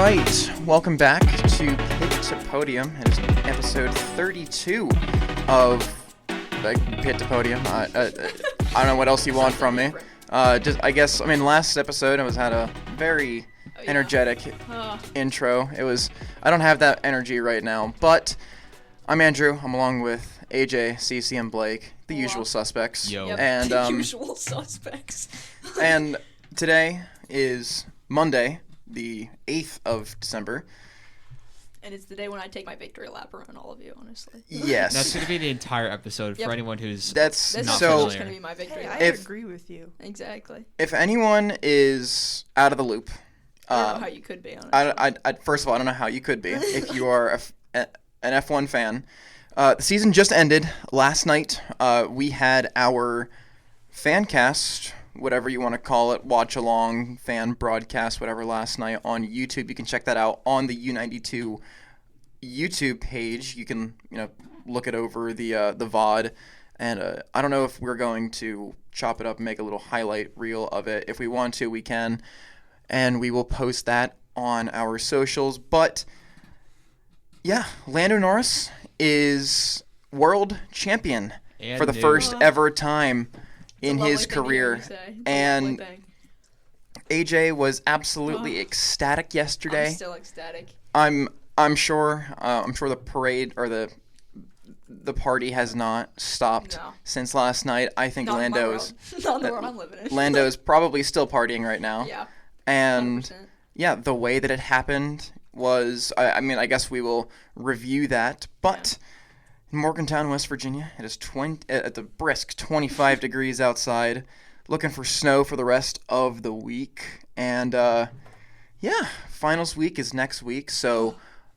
right, welcome back to Pit to Podium. It is episode 32 of Pit to Podium. I don't know what else you want from me. Last episode I had a very energetic intro. I don't have that energy right now, but I'm Andrew. I'm along with AJ, Cece, and Blake, the usual suspects. Yo. Yep. And the usual suspects. and today is Monday, the 8th of December. And it's the day when I take my victory lap around all of you, honestly. Yes. That's going to be the entire episode for Yep. anyone who's That's This not episode's familiar. just going to be my victory lap. I If- agree with you. Exactly. If anyone is out of the loop, I don't know how you could be, honestly. I first of all, I don't know how you could be if you are an F1 fan. The season just ended last night. We had our fan cast, whatever you want to call it, watch along, fan broadcast, whatever, last night on YouTube. You can check that out on the U92 YouTube page. You can look it over the VOD, and I don't know if we're going to chop it up and make a little highlight reel of it. If we want to, we can, and we will post that on our socials. But yeah, Lando Norris is world champion And for the new. first ever time in Lovely his thing to hear career. you say. It's a lovely And thing. AJ was absolutely ecstatic yesterday. I'm still ecstatic. I'm sure the parade or the party has not stopped No. since last night. I think Not in my Lando's world. Not in the world I'm living in. Lando's probably still partying right now. Yeah. And 100%. yeah, the way that it happened was, I guess we will review that. But in Morgantown, West Virginia, it is at the brisk 25 degrees outside, looking for snow for the rest of the week. And finals week is next week, so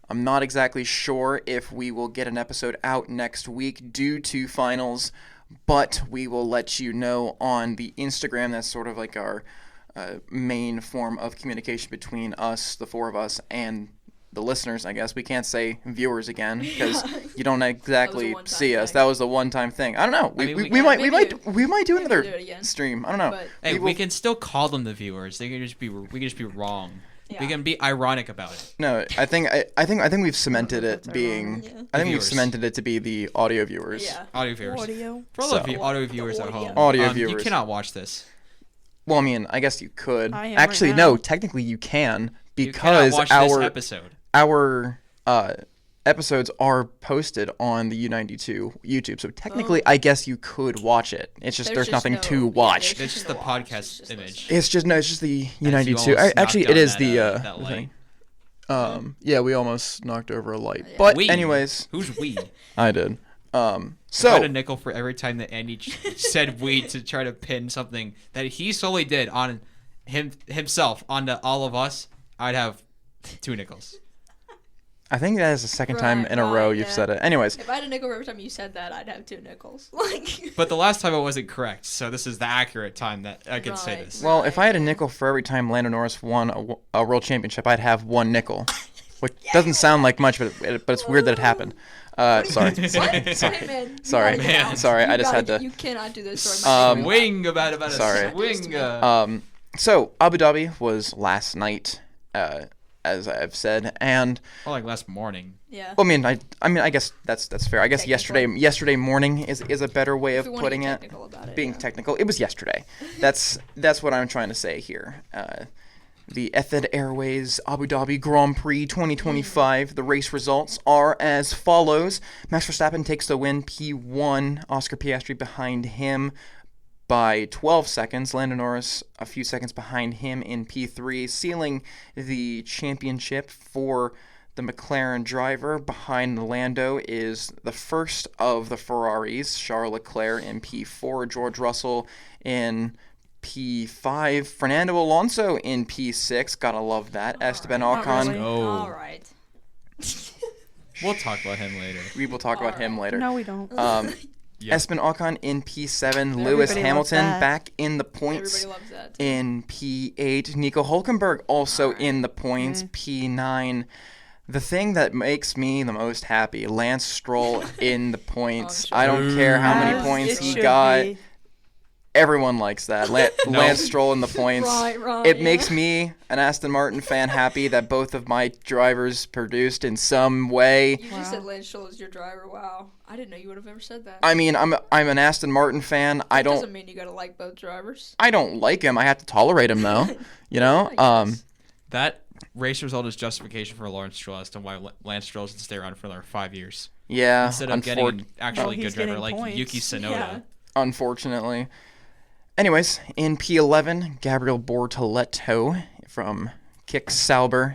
I'm not exactly sure if we will get an episode out next week due to finals, but we will let you know on the Instagram. That's sort of like our main form of communication between us, the four of us, and the listeners. I guess we can't say viewers again because you don't exactly one-time see us. thing. That was a one-time thing. I don't know. I mean, We we might do maybe another do it again. stream. I don't know. But Hey, will- we can still call them the viewers. We can just be wrong. Yeah. We can be ironic about it. No, I think we've cemented it That's being. ironic. Yeah. I think we've Viewers. cemented it to be the audio viewers. Yeah. Audio viewers. Audio. For all So- the audio viewers at audio. home. Audio You viewers. cannot watch this. Well, I mean, I guess you could. I am Actually, right no. now. Technically, you can You cannot because watch this episode. our episodes are posted on the U92 YouTube. So technically, I guess you could watch it. It's just there's nothing to watch. It's just the podcast image. It's just the you U92. almost Actually, knocked it is down the that thing. light. Yeah, we almost knocked over a light. Yeah. But We. anyways, Who's we? I did. I had So a nickel for every time that Andy said we to try to pin something that he solely did on himself onto all of us. I'd have 2 nickels. I think that is the second time in a row you've said it. Anyways, If I had a nickel for every time you said that, I'd have 2 nickels. Like. But the last time I wasn't correct, so this is the accurate time that I can say Right. this. well, if I had a nickel for every time Lando Norris won a world championship, I'd have 1 nickel, which doesn't sound like much, but it's weird that it happened. Sorry. Hey, man, you Sorry. gotta get out. Sorry, I You just gotta had get- to- You cannot do this. Or I'm Swing about a Sorry. swing. So Abu Dhabi was last night, as I've said, and Or like last morning. Yeah. well, I guess that's fair. I guess Technical. yesterday morning is a better way of If we wanna putting get it. technical about it, Being yeah. technical, it was yesterday. That's what I'm trying to say here. The Etihad Airways Abu Dhabi Grand Prix 2025. The race results are as follows: Max Verstappen takes the win, P1. Oscar Piastri behind him by 12 seconds. Lando Norris a few seconds behind him in P3, sealing the championship for the McLaren driver. Behind Lando is the first of the Ferraris, Charles Leclerc in P4, George Russell in P5, Fernando Alonso in P6. Gotta love that. Esteban Not Ocon. really. Oh. All right. We'll talk about him later. We will talk about him later. No, we don't. Yep. Esteban Ocon in P7, Everybody Lewis loves Hamilton that. back in the points Everybody loves that. in P8, Nico Hulkenberg also Alright. in the points, P9. The thing that makes me the most happy, Lance Stroll in the points. sure. I don't care how many As points it he should got. be. Everyone likes that. Lance Stroll in the points. Right, It yeah. makes me, an Aston Martin fan, happy that both of my drivers produced in some way. You just said Lance Stroll is your driver. Wow. I didn't know you would have ever said that. I mean, I'm an Aston Martin fan. That doesn't mean you gotta like both drivers. I don't like him. I have to tolerate him though. You know. I guess. That race result is justification for Lawrence Stroll as to why Lance Stroll should stay around for another 5 years. Yeah. Instead of getting an actually he's good driver getting like points. Yuki Tsunoda. Yeah. Unfortunately. Anyways, in P11, Gabriel Bortoleto from Kick Sauber.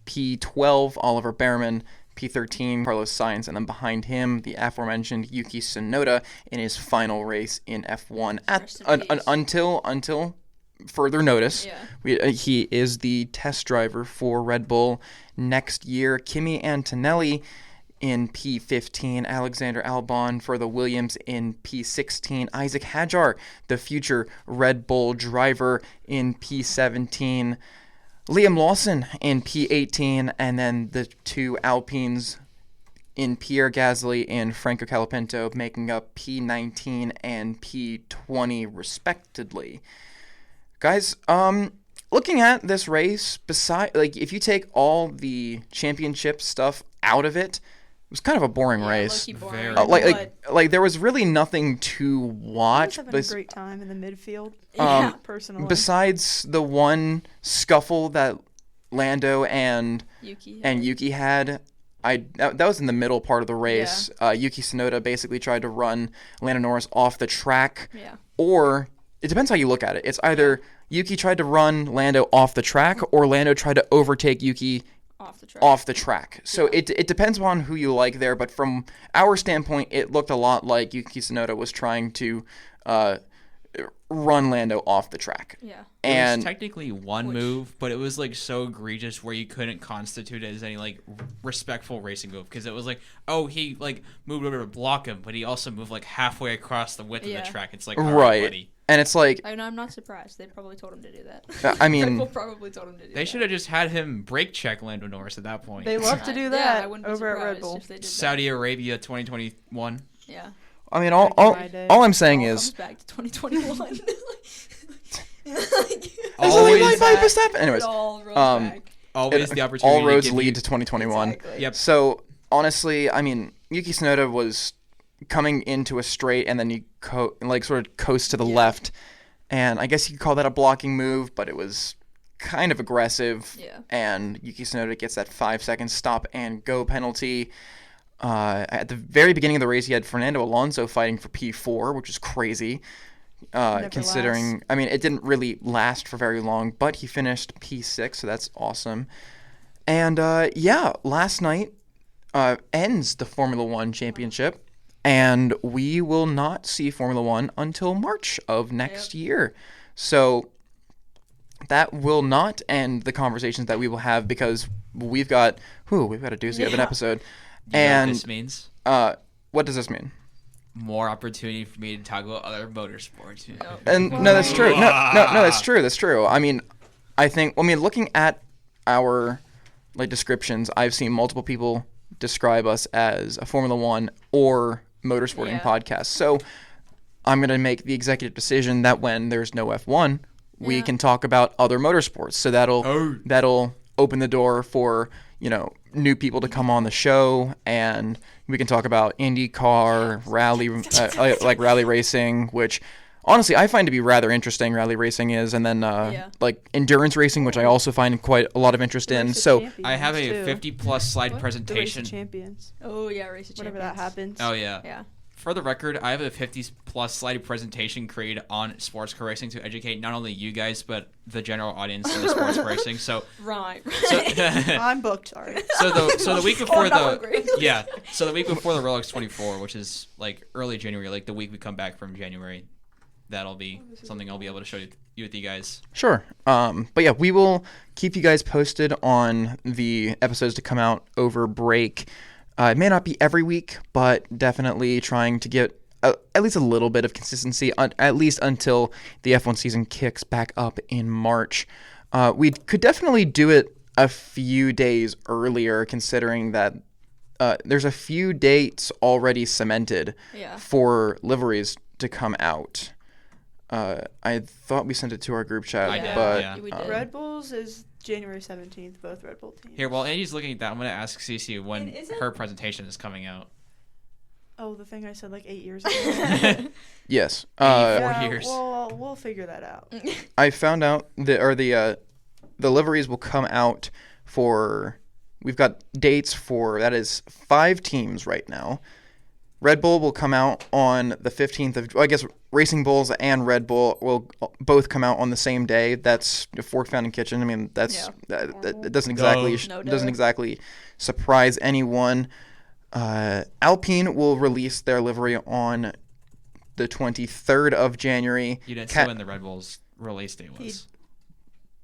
P12, Oliver Behrman. P13, Carlos Sainz. And then behind him, the aforementioned Yuki Tsunoda in his final race in F1 Rest in peace. until further notice. Yeah. He is the test driver for Red Bull next year. Kimi Antonelli in P15, Alexander Albon for the Williams in P16, Isaac Hadjar, the future Red Bull driver, in P17, Liam Lawson in P18, and then the two Alpines in Pierre Gasly and Franco Colapinto making up P19 and P20 respectively. Guys, looking at this race, if you take all the championship stuff out of it, it was kind of a boring race. Low-key boring, Very. Like there was really nothing to I watch. was having a great time in the midfield. Yeah. Personally. Besides the one scuffle that Lando and Yuki had, that was in the middle part of the race. Yuki Tsunoda basically tried to run Lando Norris off the track. Yeah. Or it depends how you look at it. It's either Yuki tried to run Lando off the track, or Lando tried to overtake Yuki off the track. So it depends on who you like there, but from our standpoint, it looked a lot like Yuki Tsunoda was trying to run Lando off the track. Yeah. It was technically one move, but it was like so egregious where you couldn't constitute it as any like respectful racing move, because it was like, oh, he like moved over to block him, but he also moved like halfway across the width of the track. It's like, all right, buddy. And it's like, I'm not surprised. They probably told him to do that. I mean, Red Bull probably told him to do that. They should have just had him brake check Lando Norris at that point. They love to do Yeah, that I wouldn't be over at Red surprised Bull. if they did that. Saudi Arabia 2021. Yeah. I mean, all I'm saying All is, comes back to 2021. Always, anyways, It all runs back. always the opportunity. all roads to give lead you, to 2021. Exactly. Yep. So honestly, I mean, Yuki Tsunoda was coming into a straight, and then you sort of coast to the left, and I guess you could call that a blocking move, but it was kind of aggressive. Yeah. And Yuki Tsunoda gets that 5-second stop and go penalty. At the very beginning of the race, he had Fernando Alonso fighting for P4, which is crazy. Considering, lasts. I mean, it didn't really last for very long, but he finished P6, so that's awesome. And last night ends the Formula One championship, and we will not see Formula One until March of next year. So that will not end the conversations that we will have, because we've got a doozy of an episode. You know what this means? What does this mean? More opportunity for me to talk about other motorsports. And no, that's true. No, that's true. That's true. I mean, looking at our descriptions, I've seen multiple people describe us as a Formula One or motorsporting podcast. So I'm going to make the executive decision that when there's no F1, we can talk about other motorsports. So that'll open the door for, new people to come on the show, and we can talk about IndyCar, rally, rally racing, which honestly I find to be rather interesting. Rally racing is, and then endurance racing, which I also find quite a lot of interest in. So I have a 50+ slide The presentation. Race of Champions. Oh yeah, Race of Champions. Whenever that happens. Oh yeah. Yeah. For the record, I have a 50+ slide presentation created on sports car racing to educate not only you guys but the general audience in the sports car racing. So Right. I'm booked. Sorry. So the week before I'm hungry. So the week before the Rolex 24, which is like early January, like the week we come back from January, that'll be something I'll be able to show you with you guys. Sure. But yeah, we will keep you guys posted on the episodes to come out over break. It may not be every week, but definitely trying to get at least a little bit of consistency, at least until the F1 season kicks back up in March. We could definitely do it a few days earlier, considering that there's a few dates already cemented for liveries to come out. I thought we sent it to our group chat, I did, but yeah. We did. Red Bulls is January 17th, both Red Bull teams. Here, while Andy's looking at that, I'm going to ask Cece when And isn't- her presentation is coming out. Oh, the thing I said like 8 years ago. yes. 84 years. Well, we'll figure that out. I found out the liveries will come out for. We've got dates for that is 5 teams right now. Red Bull will come out on the 15th of. Well, I guess Racing Bulls and Red Bull will both come out on the same day. That's Fork Fountain Kitchen. I mean, that's that doesn't exactly No doesn't doubt. exactly surprise anyone. Alpine will release their livery on the 23rd of January. You didn't say when the Red Bulls release date was.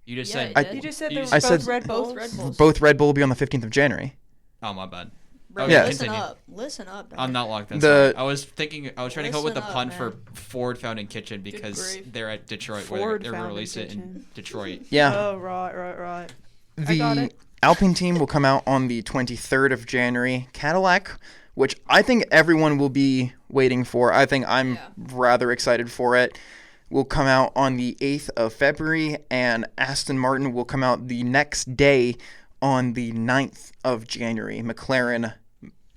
You just Yeah, said. you did. You just said You there just- was I both said- Red Bulls. Both Red Bulls. Both Red Bull will be on the 15th of January. Oh, my bad. Bro, Yeah. listen Continue. up. Listen up. I'm not locked in. The- sorry. I was trying to come up with a Listen pun up, for man. Ford Fountain Kitchen because grief. they're at Detroit where Ford they're going to Fountain release it in Kitchen. Detroit. Yeah. Oh, right. I got The it. Alpine team will come out on the 23rd of January. Cadillac, which I think everyone will be waiting for. I think I'm Yeah. rather excited for it. Will come out on the 8th of February, and Aston Martin will come out the next day on the 9th of January. McLaren,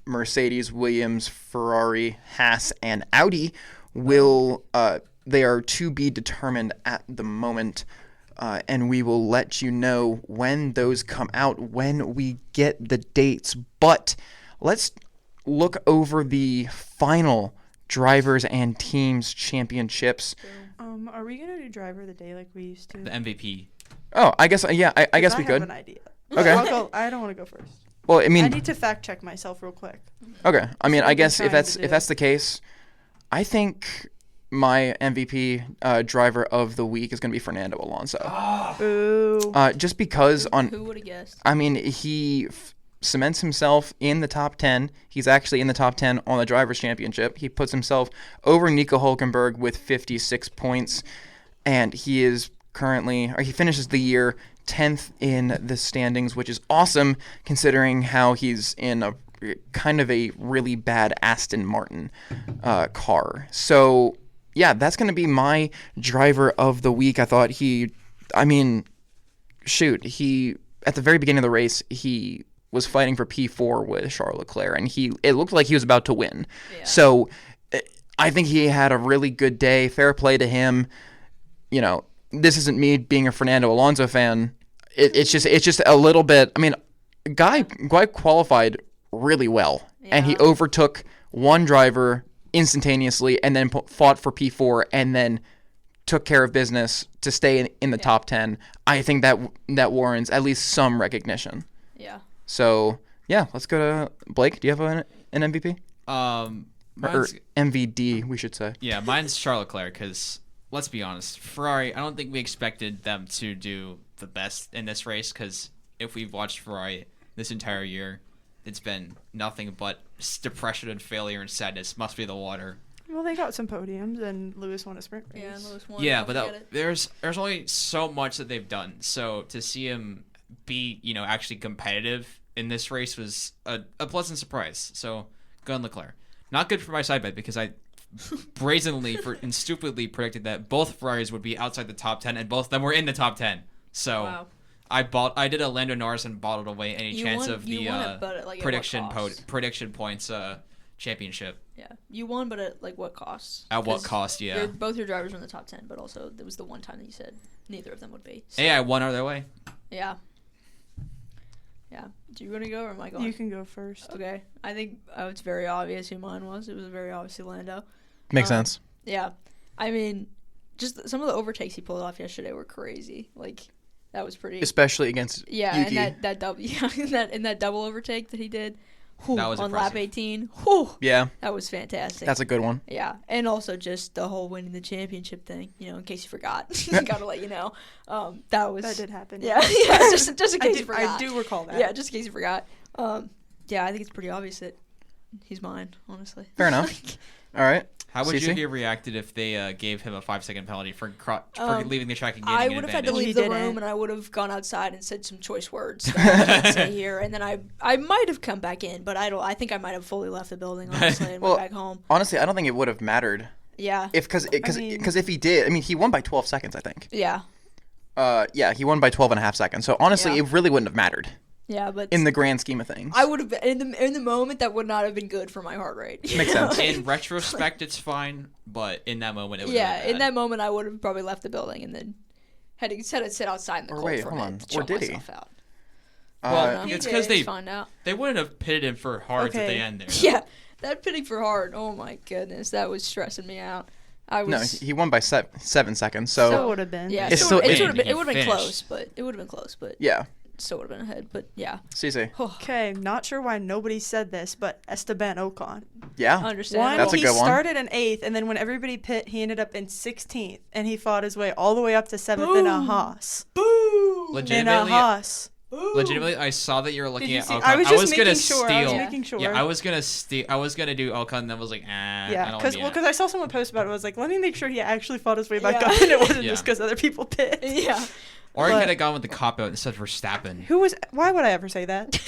Mercedes, Williams, Ferrari, Haas, and Audi will they are to be determined at the moment. And we will let you know when those come out, when we get the dates. But let's look over the final drivers and teams championships. Are we gonna do driver of the day like we used to? The MVP. Oh, I guess yeah. I guess we have could. an idea. Okay. I'll go. I don't want to go first. Well, I I mean, need to fact check myself real quick. okay. I mean, what I we've been guess trying to do. if that's the case, I think my MVP driver of the week is going to be Fernando Alonso. Boo. Just because Who would have guessed? I mean, he cements himself in the top 10. He's actually in the top 10 on the Drivers' Championship. He puts himself over Nico Hulkenberg with 56 points, and he is he finishes the year 10th in the standings, which is awesome considering how he's in a kind of a really bad Aston Martin car. So, yeah, that's going to be my driver of the week. I thought he at the very beginning of the race, he was fighting for P4 with Charles Leclerc, and it looked like he was about to win. Yeah. So I think he had a really good day. Fair play to him. You know, this isn't me being a Fernando Alonso fan. It's just a little bit. I mean, guy qualified really well, and he Yeah. overtook one driver instantaneously, and then fought for P4, and then took care of business to stay in the top 10. I think that warrants at least some recognition. Yeah. So yeah, let's go to Blake. Do you have an MVP or Mine's, MVD? We should say. yeah, mine's Charles Leclerc because let's be honest, Ferrari. I don't think we expected them to do the best in this race because if we've watched Ferrari this entire year, it's been nothing but depression and failure and sadness. Must be the water. Well, they got some podiums, and Lewis won a sprint race. Yeah, and Lewis won. Yeah, Don't but forget it. there's only so much that they've done. So to see him be, actually competitive in this race was a pleasant surprise. So go on Leclerc. Not good for my side bet because I brazenly and stupidly predicted that both Ferraris would be outside the top 10 and both of them were in the top 10. So Wow. I did a Lando Norris and bottled away any You chance won- of you the won it, but at, like, at what prediction cost? prediction points championship. Yeah, you won, but at like what cost? At what 'Cause cost? Yeah. Both your drivers were in the top 10, but also there was the one time that you said neither of them would be. So, Hey, I won either way. yeah. Yeah. Do you want to go or am I going? You can go first. Okay. I think it's very obvious who mine was. It was very obviously Lando. Makes Um, sense. Yeah. I mean, just some of the overtakes he pulled off yesterday were crazy. Like, that was pretty. Especially against Yeah, Yuki. and that double, in that double overtake that he did. Whew, That was on lap impressive. 18. Whew, Yeah, that was fantastic. that's a good one. Yeah, and also just the whole winning the championship thing. In case you forgot, gotta let you know. That was That did happen. Yeah, yeah. Just in case you I forgot. do recall that. Yeah, just in case you forgot. Yeah, I think it's pretty obvious that he's mine. Honestly. Fair enough. All right. How would you Cece? have reacted if they gave him a 5-second penalty for leaving the track and I gaining would an have had to advantage? leave He the didn't. room, and I would have gone outside and said some choice words that I can't say here, and then I might have come back in, but I think I might have fully left the building honestly and Well, went back home. Honestly, I don't think it would have mattered Yeah. Because mean- if he did, I mean, he won by 12 seconds, I think. Yeah. Yeah, he won by 12 and a half seconds. So honestly, Yeah. it really wouldn't have mattered Yeah, but in the grand scheme of things. I would have been in the moment. That would not have been good for my heart rate. you Makes know? sense. In retrospect, it's fine, but in that moment, it was Yeah, really in that moment, I would have probably left the building and then had to sit outside in the Or cold wait, for a hold minute on. to chill Or did he? myself out. Well, He it's did, because they find out. wouldn't have pitted him for hards at the Okay. end there. Yeah, that pitting for hard. Oh my goodness, that was stressing me out. I was. No, he won by 7 seconds. So, So would have been. Yeah, It's so still- it it- would have been. he It would have been finished. close, but it would have been close, but yeah. still would have been ahead. But yeah, Cece. Okay, not sure why nobody said this, but Esteban Ocon. Yeah. understandable. That's a he good one. started in 8th, and then when everybody pit, he ended up in 16th, and he fought his way all the way up to 7th in a Boom. Haas. Boo! In a Legitimately, Haas. legitimately, I saw that you were looking Did you at see? Ocon. I was gonna just making steal. sure. I was making sure. Yeah, I was gonna steal. I was gonna do Ocon, and then was like, I Yeah, don't because wanna be in it. I saw someone post about it. I was like, let me make sure he actually fought his way back Yeah. up, and it wasn't Yeah. just because other people pit. Yeah. Or I but- could have gone with the cop out instead of Verstappen. Who was? Why would I ever say that?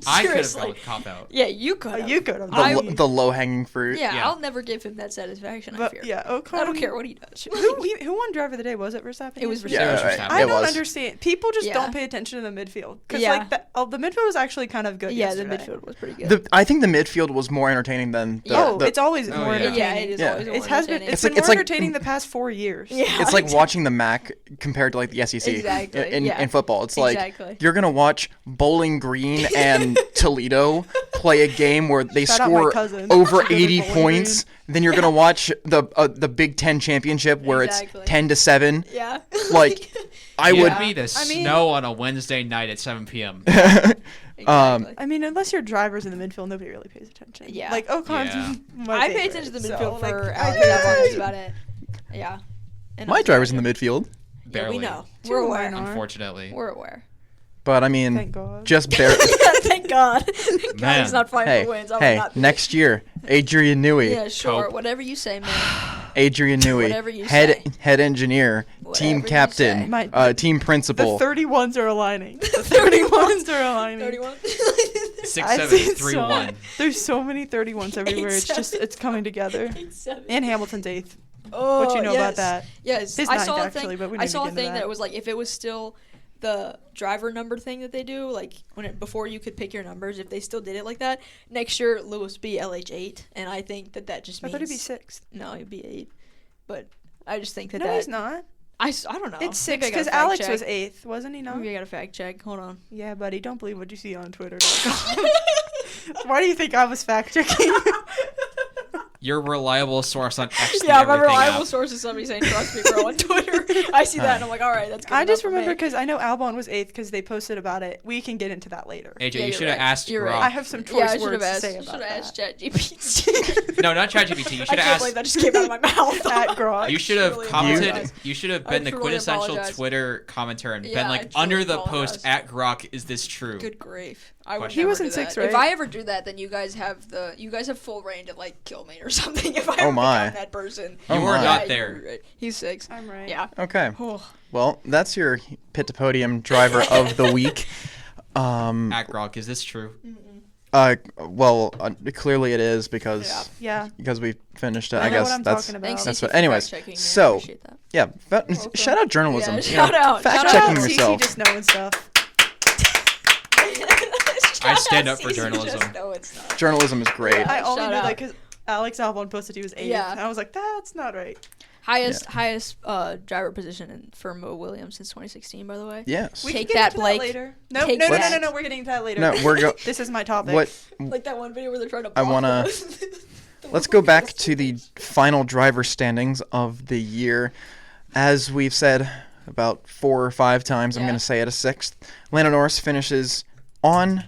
I could have Seriously. gone with cop out. Yeah, you could. have. You could have. The low hanging fruit. Yeah, Yeah. I'll never give him that satisfaction. I fear. But yeah, Ocon. I don't care what he does. Who won driver of the day? Was it Verstappen? It was Yeah, It was right. Verstappen. I It don't was. understand. People just Yeah. don't pay attention to the midfield because Yeah. the midfield was actually kind of good. Yeah, the yesterday. midfield was pretty good. I think the midfield was more entertaining than the. Yeah. the- It's always Oh, more yeah. entertaining. Yeah, it is Yeah. always It more has been. entertaining. It's like- been it's more like- entertaining the past 4 years. Yeah, It's like exactly. watching the MAC compared to like the SEC Exactly, in yeah. football. It's like Exactly. you're gonna watch Bowling Green and Toledo play a game where they Shout out my score cousin. over She goes to 80 Bowling points. Then you're gonna watch the Big Ten championship where Exactly. it's 10-7. Yeah. Like I It would. would be the I mean- snow on a Wednesday night at 7 p.m. Exactly. I mean, unless you're drivers in the midfield, nobody really pays attention. Yeah. Like Ocon's Yeah. my I pay favorite, attention to the so, midfield like, for I Alex pay Albon. That's attention. about it. Yeah. And My I'm driver's in sorry. the midfield, Yeah, Barely. we know. Two We're of aware. mine are. Unfortunately. We're aware. but I mean, Thank God. just barely. Thank God. Thank God Man. he's not fighting Hey, for wins. I would hey, not be. next year, Adrian Newey. Yeah, sure. Hope. Whatever you say, man. Adrian Newey, Whatever you head say. head engineer, Whatever team you say. captain, My- team The principal. 31s are aligning. The 31s are aligning. 31. 6, I 7, see 3, so- 1. There's so many 31s everywhere. It's just 8-7. it's coming together. 8-7. And Hamilton's 8th. Oh, What you know yes. about that? Yes, His I ninth, saw a actually, thing. but we I need to saw a get into thing that. that was like if it was still the driver number thing that they do, like before you could pick your numbers, if they still did it like that, next year Lewis be LH8, and I think that just I means thought he'd be 6th. no, he'd be 8, but I just think that No, he's not. I don't know. It's Maybe 6 I gotta because fact Alex check. was 8th, wasn't he? Not. Maybe I got to fact check. Hold on. Yeah, buddy. Don't believe what you see on Twitter. Why do you think I was fact checking? Your reliable source on X. Yeah, my reliable reliable source is somebody saying trust me, bro, on Twitter. I see that and I'm like, all right, that's good. I just enough for me. remember because I know Albon was 8th because they posted about it. We can get into that later. AJ, Yeah, you you're should have right. asked You're Gronk. right. I have some choice Yeah, I should words have to asked. say Should about have asked that. ChatGPT. No, not ChatGPT. You I should can't have believe that asked. just came out of my mouth. At Gronk. You should have truly commented. apologize. You should have I been the truly quintessential apologize. Twitter commenter and Yeah, been I like truly under the apologize. post at Grok. Is this true? Good grief! I would Question. never He was do in that. sixth, If right? I ever do that, then you guys have full reign to like kill me or something. If I Oh ever my. become that person, You were Yeah, not you're there. right. He's 6. I'm right. Yeah. Okay. Oh. Well, that's your pit to podium driver of the week. At Grok, is this true? Clearly it is because Yeah. we finished it. I I know guess what I'm that's talking about. Thanks, that's Cece, what. for Anyways, fact-checking me. I so appreciate that. yeah, Welcome. shout out journalism. Yeah, you know, shout out. fact Shout checking out. Cece yourself. just knowing stuff. I stand up Cece for journalism. just know it's not. Journalism is great. Yeah. I only Shout knew out. that because Alex Albon posted he was 8th. Yeah. And I was like, that's not right. Highest driver position for Mo Williams since 2016, by the way. Yes. We Take can get that, into Blake. later. No, Take no, no, no, that. no, no. We're getting to that later. No, we're go. This is my topic. What? Like that one video where they're trying to. I block wanna- the- Let's go back to the final driver standings of the year. As we've said about 4 or 5 times, I'm Yeah. going to say it a 6th. Lando Norris finishes on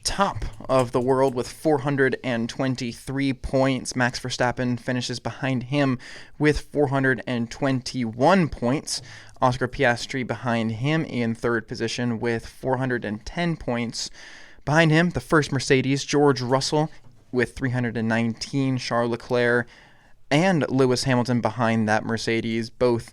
top of the world with 423 points. Max Verstappen finishes behind him with 421 points. Oscar Piastri behind him in 3rd position with 410 points. Behind him, the first Mercedes, George Russell with 319, Charles Leclerc and Lewis Hamilton behind that Mercedes, both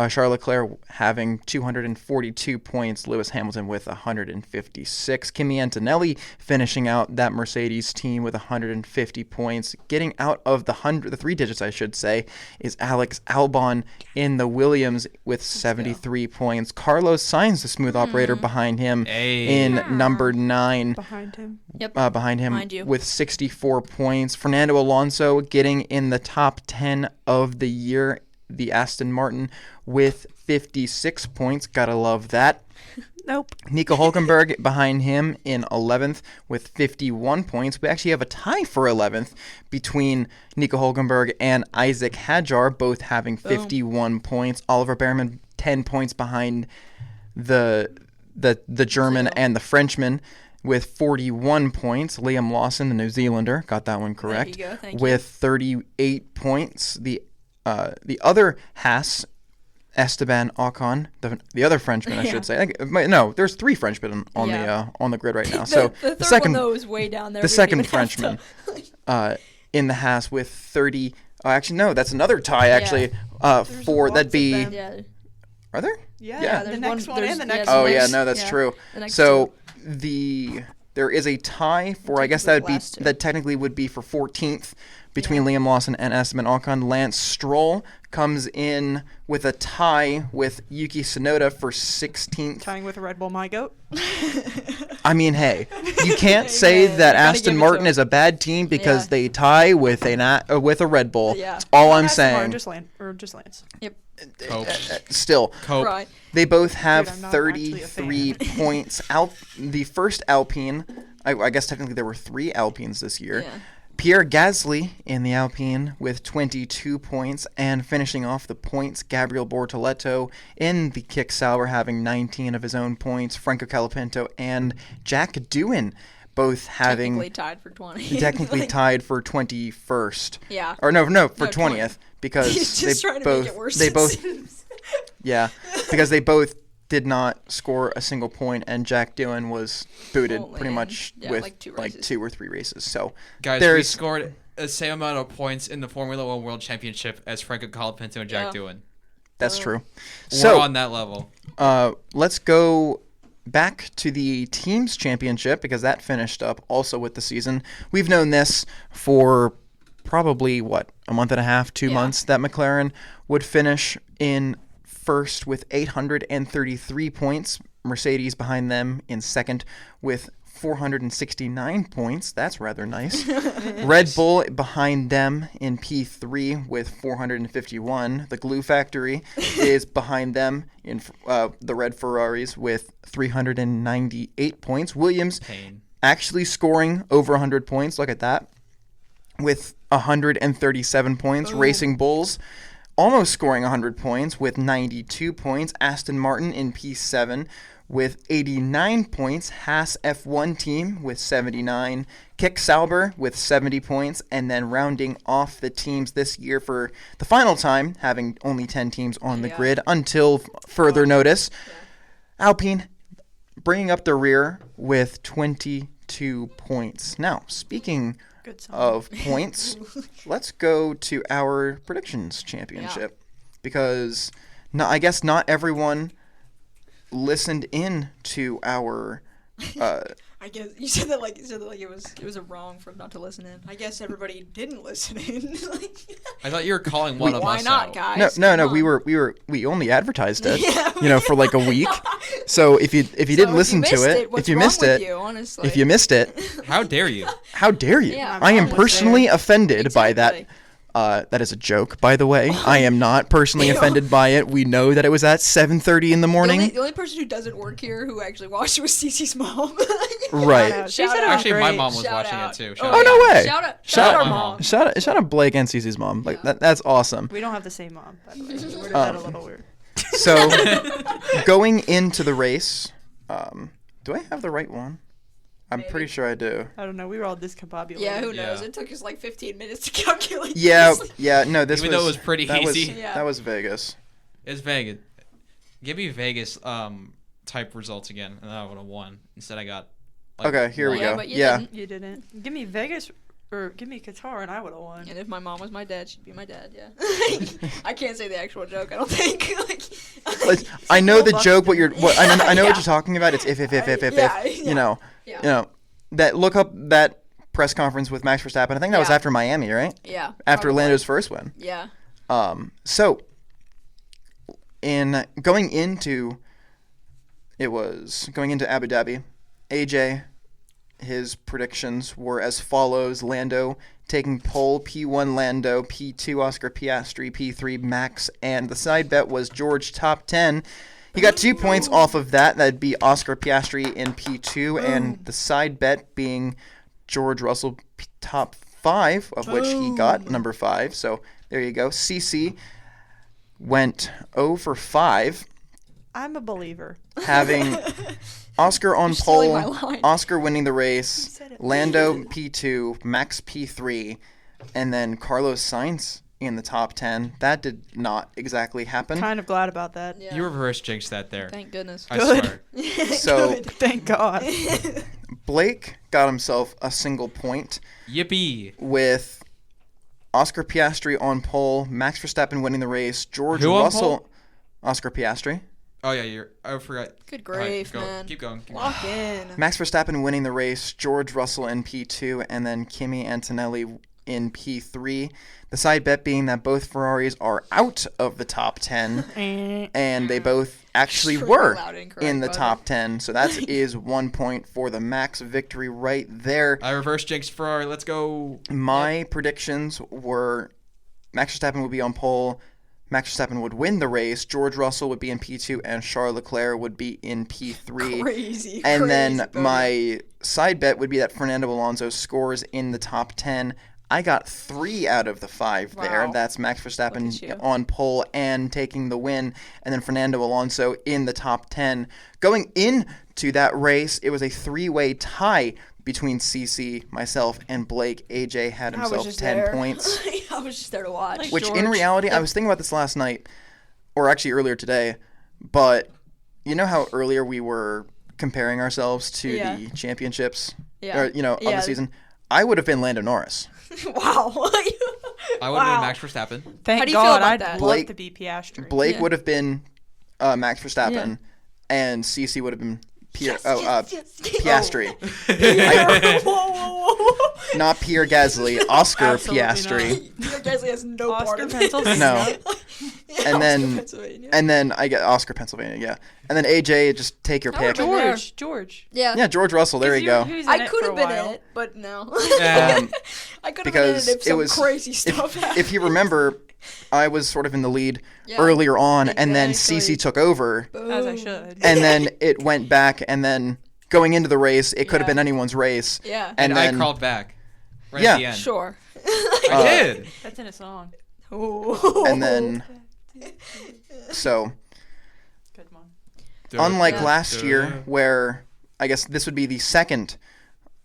Charles Leclerc having 242 points, Lewis Hamilton with 156. Kimi Antonelli finishing out that Mercedes team with 150 points. Getting out of the 3 digits, I should say, is Alex Albon in the Williams with 73 points. Carlos Sainz, the smooth operator, behind him in number 9. Behind him. Yep. Behind him Behind you. with 64 points. Fernando Alonso getting in the top 10 of the year, the Aston Martin, with 56 points. Gotta love that. Nope. Nico Hulkenberg behind him in 11th with 51 points. We actually have a tie for 11th between Nico Hulkenberg and Isaac Hadjar, both having 51 points. Oliver Behrman 10 points behind the German and the Frenchman with 41 points. Liam Lawson, the New Zealander, got that one correct, There you go, thank with 38 points. The other Haas, Esteban Ocon, the other Frenchman, I should say. No, there's 3 Frenchmen on the grid right now. So the third second, one, though, is way down there. the We second didn't even have Frenchman in the Haas with 30. Actually, no, that's another tie. Actually, for that'd be. Yeah. Are there? Yeah, the there's next one there's- and the yeah, next the Oh one. yeah, next- no, that's yeah, true. the next So two. there is a tie for, I guess that would be last two. that technically would be for 14th between Liam Lawson and Esteban Ocon. Lance Stroll comes in with a tie with Yuki Tsunoda for 16th. Tying with a Red Bull My Goat. I mean, hey, you can't say that gotta Aston give it to Martin him. is a bad team because Yeah. they tie with a Red Bull. Yeah. That's all I'm Aston Martin, saying. just Lance. Yep. Cope. Still, Cope. Right. they both have Dude, I'm not actually a 33 fan. points. The first Alpine, I guess technically there were 3 Alpines this year. Yeah. Pierre Gasly in the Alpine with 22 points, and finishing off the points, Gabriel Bortoleto in the Kick Sauber having 19 of his own points. Franco Colapinto and Jack Doohan both having Technically tied for 20. technically Like, tied for 21st. Yeah. Or no, for No, 20th because He's they just trying to both make it worse. they it both seems. yeah, because they both did not score a single point, and Jack Doohan was booted Only pretty in, much with like 2 like races. 2 or 3 races. So Guys, we there's scored the same amount of points in the Formula One World Championship as Franco Colapinto and Jack Yeah. Doohan. that's true. We're So on that level. let's go back to the teams championship because that finished up also with the season. We've known this for probably a month and a half, 2 Yeah. months, that McLaren would finish in first with 833 points. Mercedes behind them in second with 469 points. That's rather nice. Red Bull behind them in P3 with 451. The Glue Factory is behind them in the Red Ferraris with 398 points. Williams Pain. actually scoring over 100 points. Look at that. With 137 points. Racing Bulls almost scoring 100 points with 92 points. Aston Martin in P7 with 89 points. Haas F1 team with 79. Kick Sauber with 70 points. And then rounding off the teams this year for the final time, having only 10 teams on the grid until further notice. Alpine bringing up the rear with 22 points. Now, speaking Good song. of points, let's go to our predictions championship because I guess not everyone listened in to our I guess you said that like it was a wrong for him not to listen in. I guess everybody didn't listen in. Like, I thought you were calling one of why us not, out. guys? no Come on. we only advertised it Yeah. for like a week. So if you didn't listen to it, what's if you wrong missed with it, you, honestly? if you missed it, How dare you? how dare you? Yeah, I am honestly. personally offended by that. Exactly. That is a joke, by the way. I am not personally offended by it. We know that it was at 7:30 in the morning. The only person who doesn't work here who actually watched was Cece's mom. Right. Shout out. She Shout said it out. was Actually, my great. mom was Shout watching out. it too. Oh, no way. Shout out Shout our out. mom. Shout out Blake and Cece's mom. Like that's awesome. We don't have the same mom, by the way. We worded that a little weird. So going into the race, do I have the right one? I'm Maybe. pretty sure I do. I don't know. We were all discombobulated. Yeah, who knows? Yeah. It took us like 15 minutes to calculate. Yeah, this. yeah. No, this Even was though it was pretty that was- easy. Yeah. That was Vegas. It's Vegas. Give me Vegas type results again, and then I would have won. Instead, I got. Okay, here we one. Yeah, go. but you Yeah. didn't. You didn't. Give me Vegas or give me Qatar, and I would have won. And if my mom was my dad, she'd be my dad. Yeah. I can't say the actual joke. I don't think. I know the Still joke. What you're. What I know Yeah. what you're talking about. It's if. Yeah, You know. Yeah. You know. That look up that press conference with Max Verstappen. I think that was Yeah. after Miami, right? Yeah. After probably. Lando's first win. Yeah. So in going into Abu Dhabi, AJ, his predictions were as follows: Lando taking pole, P1 Lando, P2 Oscar Piastri, P3 Max, and the side bet was George top 10. He got 2 points off of that. That'd be Oscar Piastri in P2, and the side bet being George Russell top 5, of which he got number 5. So there you go. Cece went 0 for 5, I'm a believer. having Oscar on You're stealing pole, my line. Oscar winning the race, said it. Lando P2, Max P3, and then Carlos Sainz in the top 10. That did not exactly happen. Kind of glad about that. Yeah. You reverse jinxed that there. Thank goodness. I Good. swear. So Thank God. Blake got himself a single point Yippee. with Oscar Piastri on pole, Max Verstappen winning the race, George Who on Russell, pole? Oscar Piastri, Oh yeah, I forgot. Good All right, grief, go. man. Keep going. Keep going. Lock in. Max Verstappen winning the race, George Russell in P2, and then Kimi Antonelli in P3. The side bet being that both Ferraris are out of the top 10, and they both actually Extremely were loud and incorrect, in the bud. top 10. So that is 1 point for the Max victory right there. I reverse jinxed Ferrari. Let's go. My predictions were Max Verstappen would be on pole, Max Verstappen would win the race, George Russell would be in P2, and Charles Leclerc would be in P3. Crazy. And then crazy, my side bet would be that Fernando Alonso scores in the top 10. I got 3 out of the 5 there. Wow. That's Max Look at you. Verstappen on pole and taking the win, and then Fernando Alonso in the top 10. Going into that race, it was a 3-way tie between Cece, myself, and Blake. AJ had I was himself just 10 there. points. I was just there to watch. Which in George. reality, I was thinking about this last night, or actually earlier today, but you know how earlier we were comparing ourselves to Yeah. the championships, Yeah. or of Yeah. the season? I would have been Lando Norris. Wow. I would have Wow. been Max Verstappen. Thank How do you feel God. about I'd that? love Blake- to be Piastri. Blake Yeah. would have been Max Verstappen, and Cece would have been Piastri. Whoa, whoa, whoa. Not Pierre Gasly, Oscar Absolutely Piastri. Peter Gasly has no part Oscar of it. Pennsylvania. No. Yeah, And then- Oscar, Pennsylvania. And then I get Oscar Pennsylvania, yeah. And then AJ, just take your I would've pick. been there. George. Yeah. Yeah, George Russell, there you go. I could have been in it, but no. Um, I could have been in because it if it some was- crazy stuff happened. If you remember, I was sort of in the lead Yeah, earlier on, and then exactly. Cece took over, As I Boom. should. and then it went back, and then going into the race, it could have Yeah. been anyone's race. Yeah. And And I then crawled back. Right Yeah. at the end. Sure. I did. That's in a song. Ooh. and then so Good one. unlike Yeah. last year, where I guess this would be the second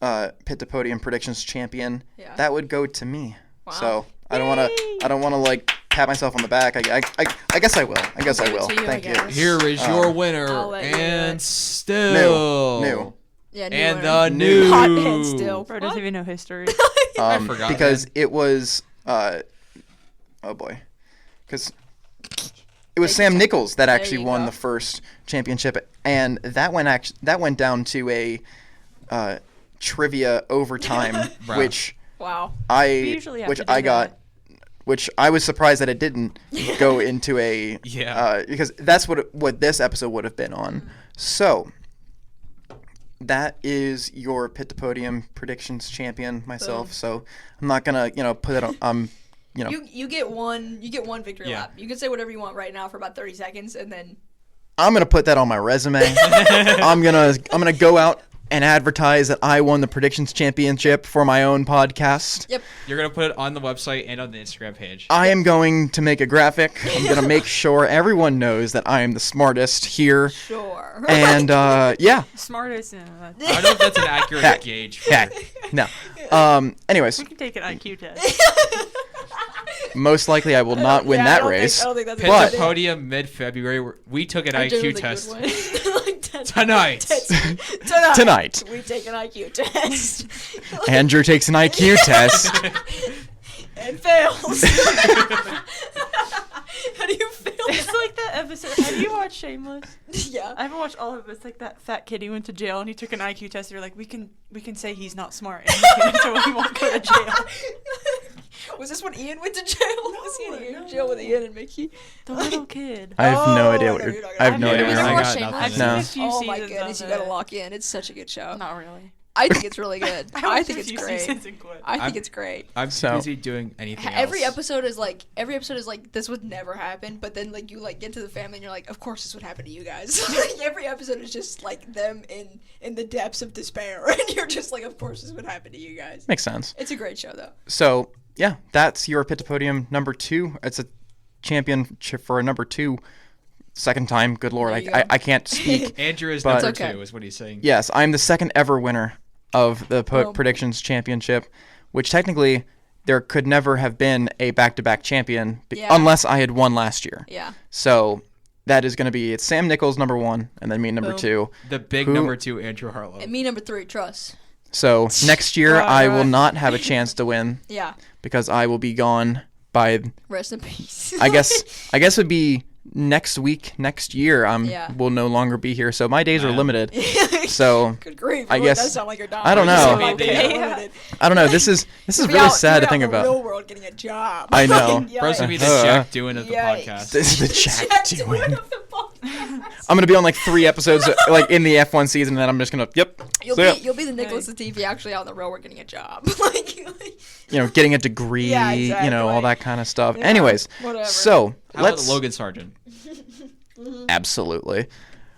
Pit to Podium predictions champion, Yeah. that would go to me. Wow. So I don't want to like pat myself on the back. I guess I will. I guess I give it will. to you, I Thank you. guess. Here is your I'll winner, let you do and it. still New. Yeah, new and winner. the new. Hot and still. Bro doesn't even know history. I forgot, because man. it was oh boy, because it was Sam Nichols that actually you won go. the first championship, and that went down to a trivia overtime, Bruh. which Wow. usually have to do I got. that. Which I was surprised that it didn't go into a Yeah. because that's what this episode would have been on. So that is your Pit to Podium predictions champion, myself. Boom. So I'm not gonna put it on You get one victory Yeah. lap. You can say whatever you want right now for about 30 seconds, and then I'm gonna put that on my resume. I'm gonna go out and advertise that I won the predictions championship for my own podcast. yep. You're gonna put it on the website and on the Instagram page. I am going to make a graphic. I'm gonna make sure everyone knows that I am the smartest here. Sure. And yeah, Smartest. I don't know if that's an accurate Heck. gauge. heck, no. Anyways, We can take an IQ test. most likely I will not win Yeah, I that don't race. Think, I don't think that's a Pit good But- to idea. Podium mid-February. We took an I IQ genuinely test. would win. Like 10 Tonight. Tonight. We take an IQ test. Andrew takes an IQ test. And fails. How do you fail? It's like that episode. Have you watched Shameless? Yeah. I haven't watched all of it. It's like that fat kid. He went to jail and he took an IQ test. They're like, we can say he's not smart, and so he won't go to jail. Was this when Ian went to jail? Was he in jail with Ian and Mickey? The little kid. I have no idea I what know you're. you're not I have no gonna- idea. Yeah, What I you're got saying. nothing. I've seen No. a few Oh seasons my goodness, of you gotta it. lock in. It's such a good show. Not really. I think it's really good. I watched think a it's few great. seasons and quit. I think I'm- it's great. I'm too So- busy doing anything else. Every episode is like this would never happen, but then like you like get to the family and you're like, of course this would happen to you guys. Like every episode is just like them in the depths of despair, and you're just like, of course this would happen to you guys. Makes sense. It's a great show though. So yeah, that's your Pit to Podium number 2. It's a championship for a number 2. Second time. Good lord, There you I go. can't speak. Andrew is But- number It's okay. 2, is what he's saying. Yes, I'm the second ever winner of the Predictions Championship, which technically there could never have been a back-to-back champion Yeah. unless I had won last year. Yeah. So that is going to be it's Sam Nichols number 1 and then me number Boom. 2. The big Who- number 2, Andrew Harlow. And me number 3, trust. So next year Right, I will right. not have a chance to win Yeah. because I will be gone by Rest in peace. I guess it would be next week, next year. Yeah. Will no longer be here, so my days are Man. limited. So Good grief. I It really guess- does sound like you're dying. I don't know. Like, Okay. limited. I don't know. This is You'll be really out- sad you'll to be think out in the about. real world getting a job. I know. Bro's gonna be the Yikes. Jack Doohan of the Yikes. podcast. This is the Jack Jack Doohan. of the podcast. I'm gonna be on like 3 episodes, like in the F1 season, and then I'm just gonna You'll so, be the Nicholas TV actually out in the real world getting a job. like getting a degree, Yeah, all exactly. that kind of stuff. Yeah, Anyways, whatever. so How about let's the Logan Sargent? absolutely.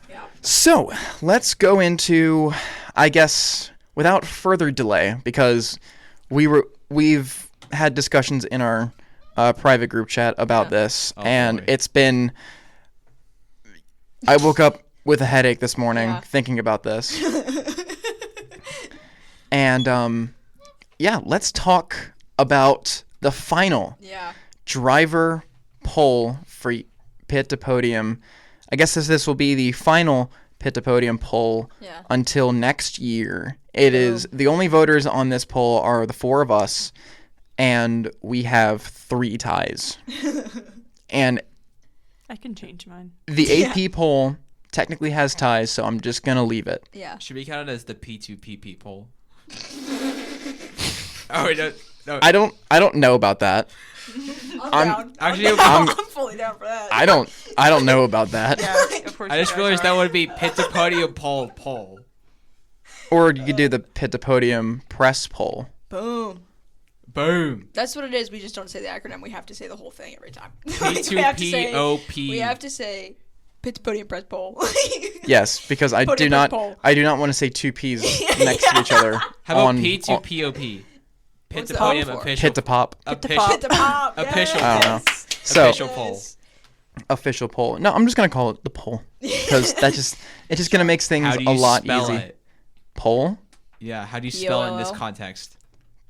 Yeah. So let's go into, I guess, without further delay, because we've had discussions in our private group chat about this, Oh, and boy. it's been. I woke up with a headache this morning Yeah. thinking about this, and yeah, let's talk about the final Yeah. driver poll for Pit to Podium. I guess this will be the final Pit to Podium poll Yeah. until next year. It is the only voters on this poll are the 4 of us, and we have 3 ties. And I can change mine. the AP poll technically has ties, so I'm just gonna leave it. Yeah. Should be counted as the P2PP poll. Oh, wait, no. I don't know about that. I'm down. Actually, I'm fully down for that. I don't know about that. Yeah, of course. I just realized that would be Pit to Podium poll. Or you could do the Pit to Podium press poll. Boom. Boom. That's what it is. We just don't say the acronym. We have to say the whole thing every time. Like, we have to say- P2POP. We have to say Pit to Podium press poll. Yes, because I Podium do not press poll. I do not want to say 2 P's next to each other. How about on P2POP? Pit What's to the Podium O for? official. Pit to Pop. Official. Pit to pop. Official yes. I don't know. So Official poll. official poll. No, I'm just gonna call it the poll because it's just gonna make things How do you a lot spell easy. it? Poll. Yeah, how do you spell it in this POLL? context?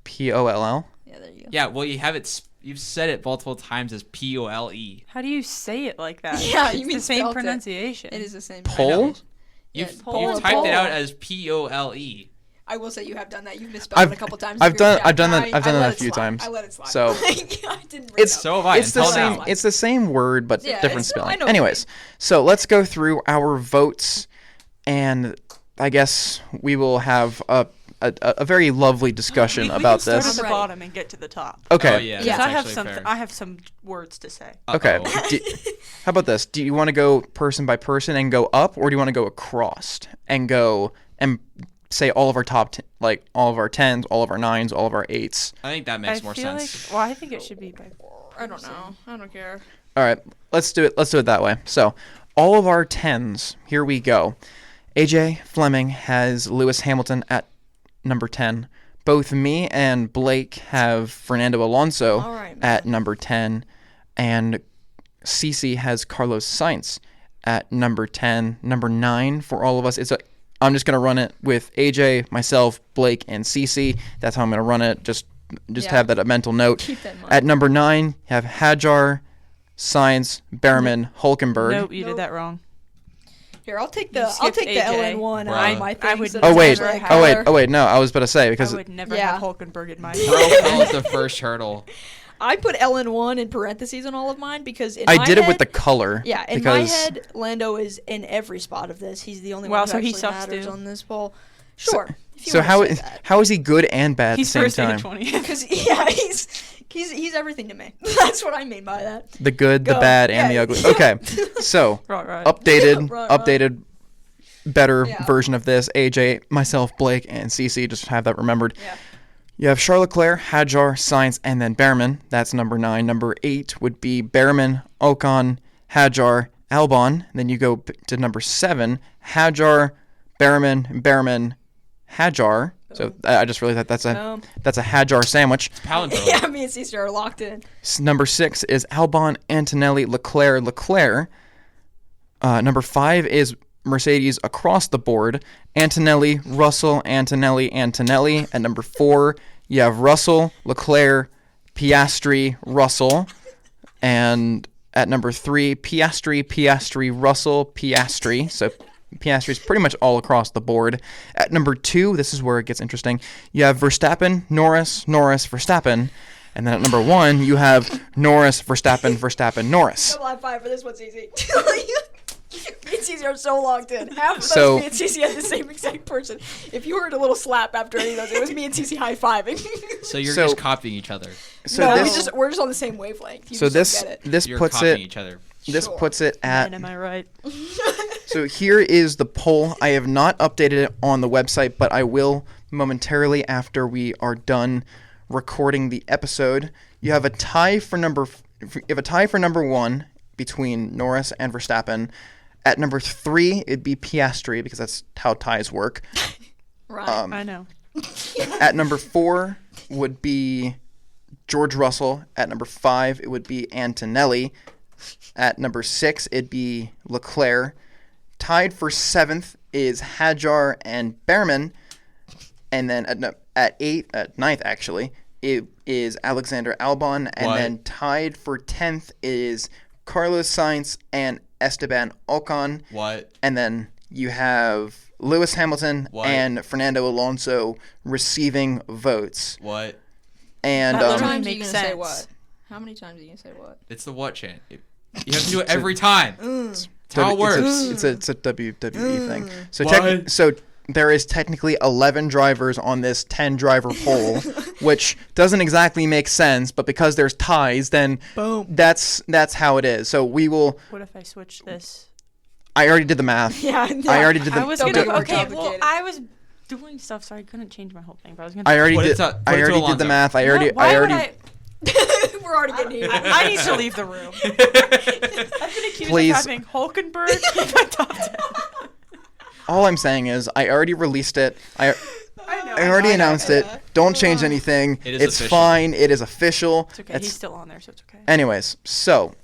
POLL. Yeah, there you go. Yeah, well, you've said it multiple times as POLE. How do you say it like that? Yeah, you It's mean the same spelt it. pronunciation. It is the same. Poll? Yeah, You've poll. typed it out as POLE. I will say you have done that. You've misspelled it a couple times. in I've your done chat. I've done that I I've done let that a it few slide. times. I let it slide. So Like, I didn't bring it's it So up. have I. it's the until same now. it's the same word but Yeah, different I spelling. know what you Anyways, so let's go through our votes, and I guess we will have a very lovely discussion we about can start this. at the Right. bottom and get to the top. Okay. Oh, yeah, Yeah. that's I have actually some. fair. I have some words to say. Okay. Uh-oh. How about this? Do you want to go person by person and go up, or do you want to go across and go and say all of our like all of our 10s, all of our 9s, all of our 8s? I think that makes I more feel sense. like. Well, I think it should be by. I don't know. I don't care. All right, let's do it. Let's do it that way. So, all of our 10s. Here we go. AJ Fleming has Lewis Hamilton at number 10. Both me and Blake have Fernando Alonso All right, man. at number 10, and Cece has Carlos Sainz at number 10. Number 9 for all of us. I'm just gonna run it with AJ, myself, Blake, and Cece. That's how I'm gonna run it. Just Yeah. have that a mental note. Keep that in mind. At number 9, you have Hajar, Sainz, Behrman, Hulkenberg. Nope, you Nope. did that wrong. Here, I'll take You the skipped AJ. LN1 Bruh. on my thing. I would so Oh it's wait, like oh wait, color. oh wait. No, I was about to say because I would never Yeah. have Hulkenberg in my Bro fell at the first hurdle. I put LN1 in parentheses on all of mine because in I my did it with head- the color. Yeah, in my head, Lando is in every spot of this. He's the only Wow, one who so he actually sucks matters too. on this poll. Sure. if you So wanna say that. how is he good and bad He's at the first same in time? 20. Because yeah, he's everything to me. That's what I mean by that. The good, the Go. bad, and the Yeah. ugly. Okay, so Right. updated, Right. updated, better Yeah. version of this. AJ, myself, Blake, and Cece. Just have that remembered. Yeah. You have Charles Leclerc, Hadjar, Sainz, and then Behrman. That's number 9. Number 8 would be Behrman, Ocon, Hadjar, Albon. Then you go to number 7, Hadjar, Behrman, Hadjar. So I just realized that's a Hadjar sandwich. Palindrome. Yeah, me and Cece are locked in. Number 6 is Albon, Antonelli, Leclerc. Number 5 is Mercedes across the board. Antonelli, Russell, Antonelli. At number 4, you have Russell, Leclerc, Piastri, Russell. And at number 3, Piastri, Russell, Piastri. So Piastri's pretty much all across the board. At number 2, this is where it gets interesting. You have Verstappen, Norris, Verstappen. And then at number 1, you have Norris, Verstappen, Norris. Double high five for this one, Cece. Me and Cece are so locked in. Half of those, So- me and Cece had the same exact person. If you heard a little slap after any of those, it was me and Cece high fiving. So you're So- just copying each other. So no, this we're just on the same wavelength. You so just this don't get it. this You're puts copying it each other. this Sure. puts it at Man, am I right? So here is the poll. I have not updated it on the website, but I will momentarily after we are done recording the episode. You have a tie for number 1 between Norris and Verstappen. At number 3, it'd be Piastri because that's how ties work. Right. I know. At number 4 would be George Russell. At number 5, it would be Antonelli. At number 6, it'd be Leclerc. Tied for 7th is Hadjar and Behrman. And then at 9th actually, it is Alexander Albon. And What? then tied for 10th is Carlos Sainz and Esteban Ocon. What? And then you have Lewis Hamilton What? and Fernando Alonso receiving votes. What? And That How many literally times are you makes gonna say sense. what? How many times are you gonna say what? It's the what chant. You have to do it every time. That's how it works. It's a WWE thing. So What? so there is technically 11 drivers on this 10-driver poll, which doesn't exactly make sense. But because there's ties, then Boom. that's how it is. So we will. What if I switch this? I already did the math. Yeah. I already did the. I was Don't gonna. make it more Okay, well, complicated. I was doing stuff, so I couldn't change my whole thing. But I was gonna. I already Put it did. to- put I it to already did Alonso. the math. I No, already. why I would already. We're already getting heated. I need to leave the room. I've been accused Please. of having Hulkenberg in my top 10. All I'm saying is I already released it. I know. already announced it. Don't change anything. It is It's official. fine. It is official. It's okay. It's- He's still on there, so it's okay. Anyways, so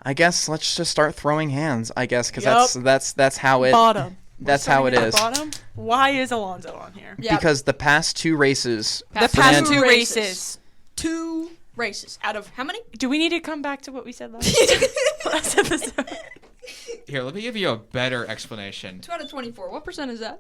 I guess let's just start throwing hands. I guess because Yup. that's how it. Bottom. That's how it Starting at is. the Bottom. Why is Alonso on here? Yeah. Because the past 2 races. The past Fernando- 2 races. 2 races out of how many? Do we need to come back to what we said last episode? Here, let me give you a better explanation. 2 out of 24. What percent is that?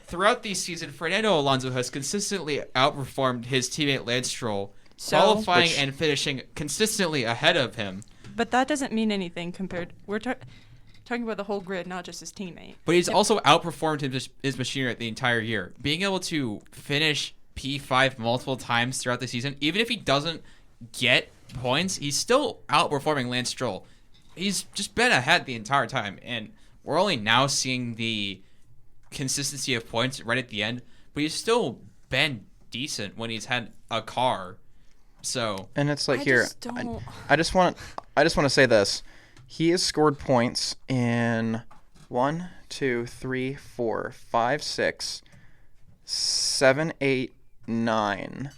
Throughout the season, Fernando Alonso has consistently outperformed his teammate Lance Stroll, So? qualifying Which- and finishing consistently ahead of him. But that doesn't mean anything compared. We're talking about the whole grid, not just his teammate. But he's also outperformed his machinery the entire year. Being able to finish P5 multiple times throughout the season, even if he doesn't get points, he's still outperforming Lance Stroll. He's just been ahead the entire time, and we're only now seeing the consistency of points right at the end, but he's still been decent when he's had a car. So And it's like I here. just don't- I just want to say this. He has scored points in 1, 2, 3, 4, 5, 6, 7, 8, 9,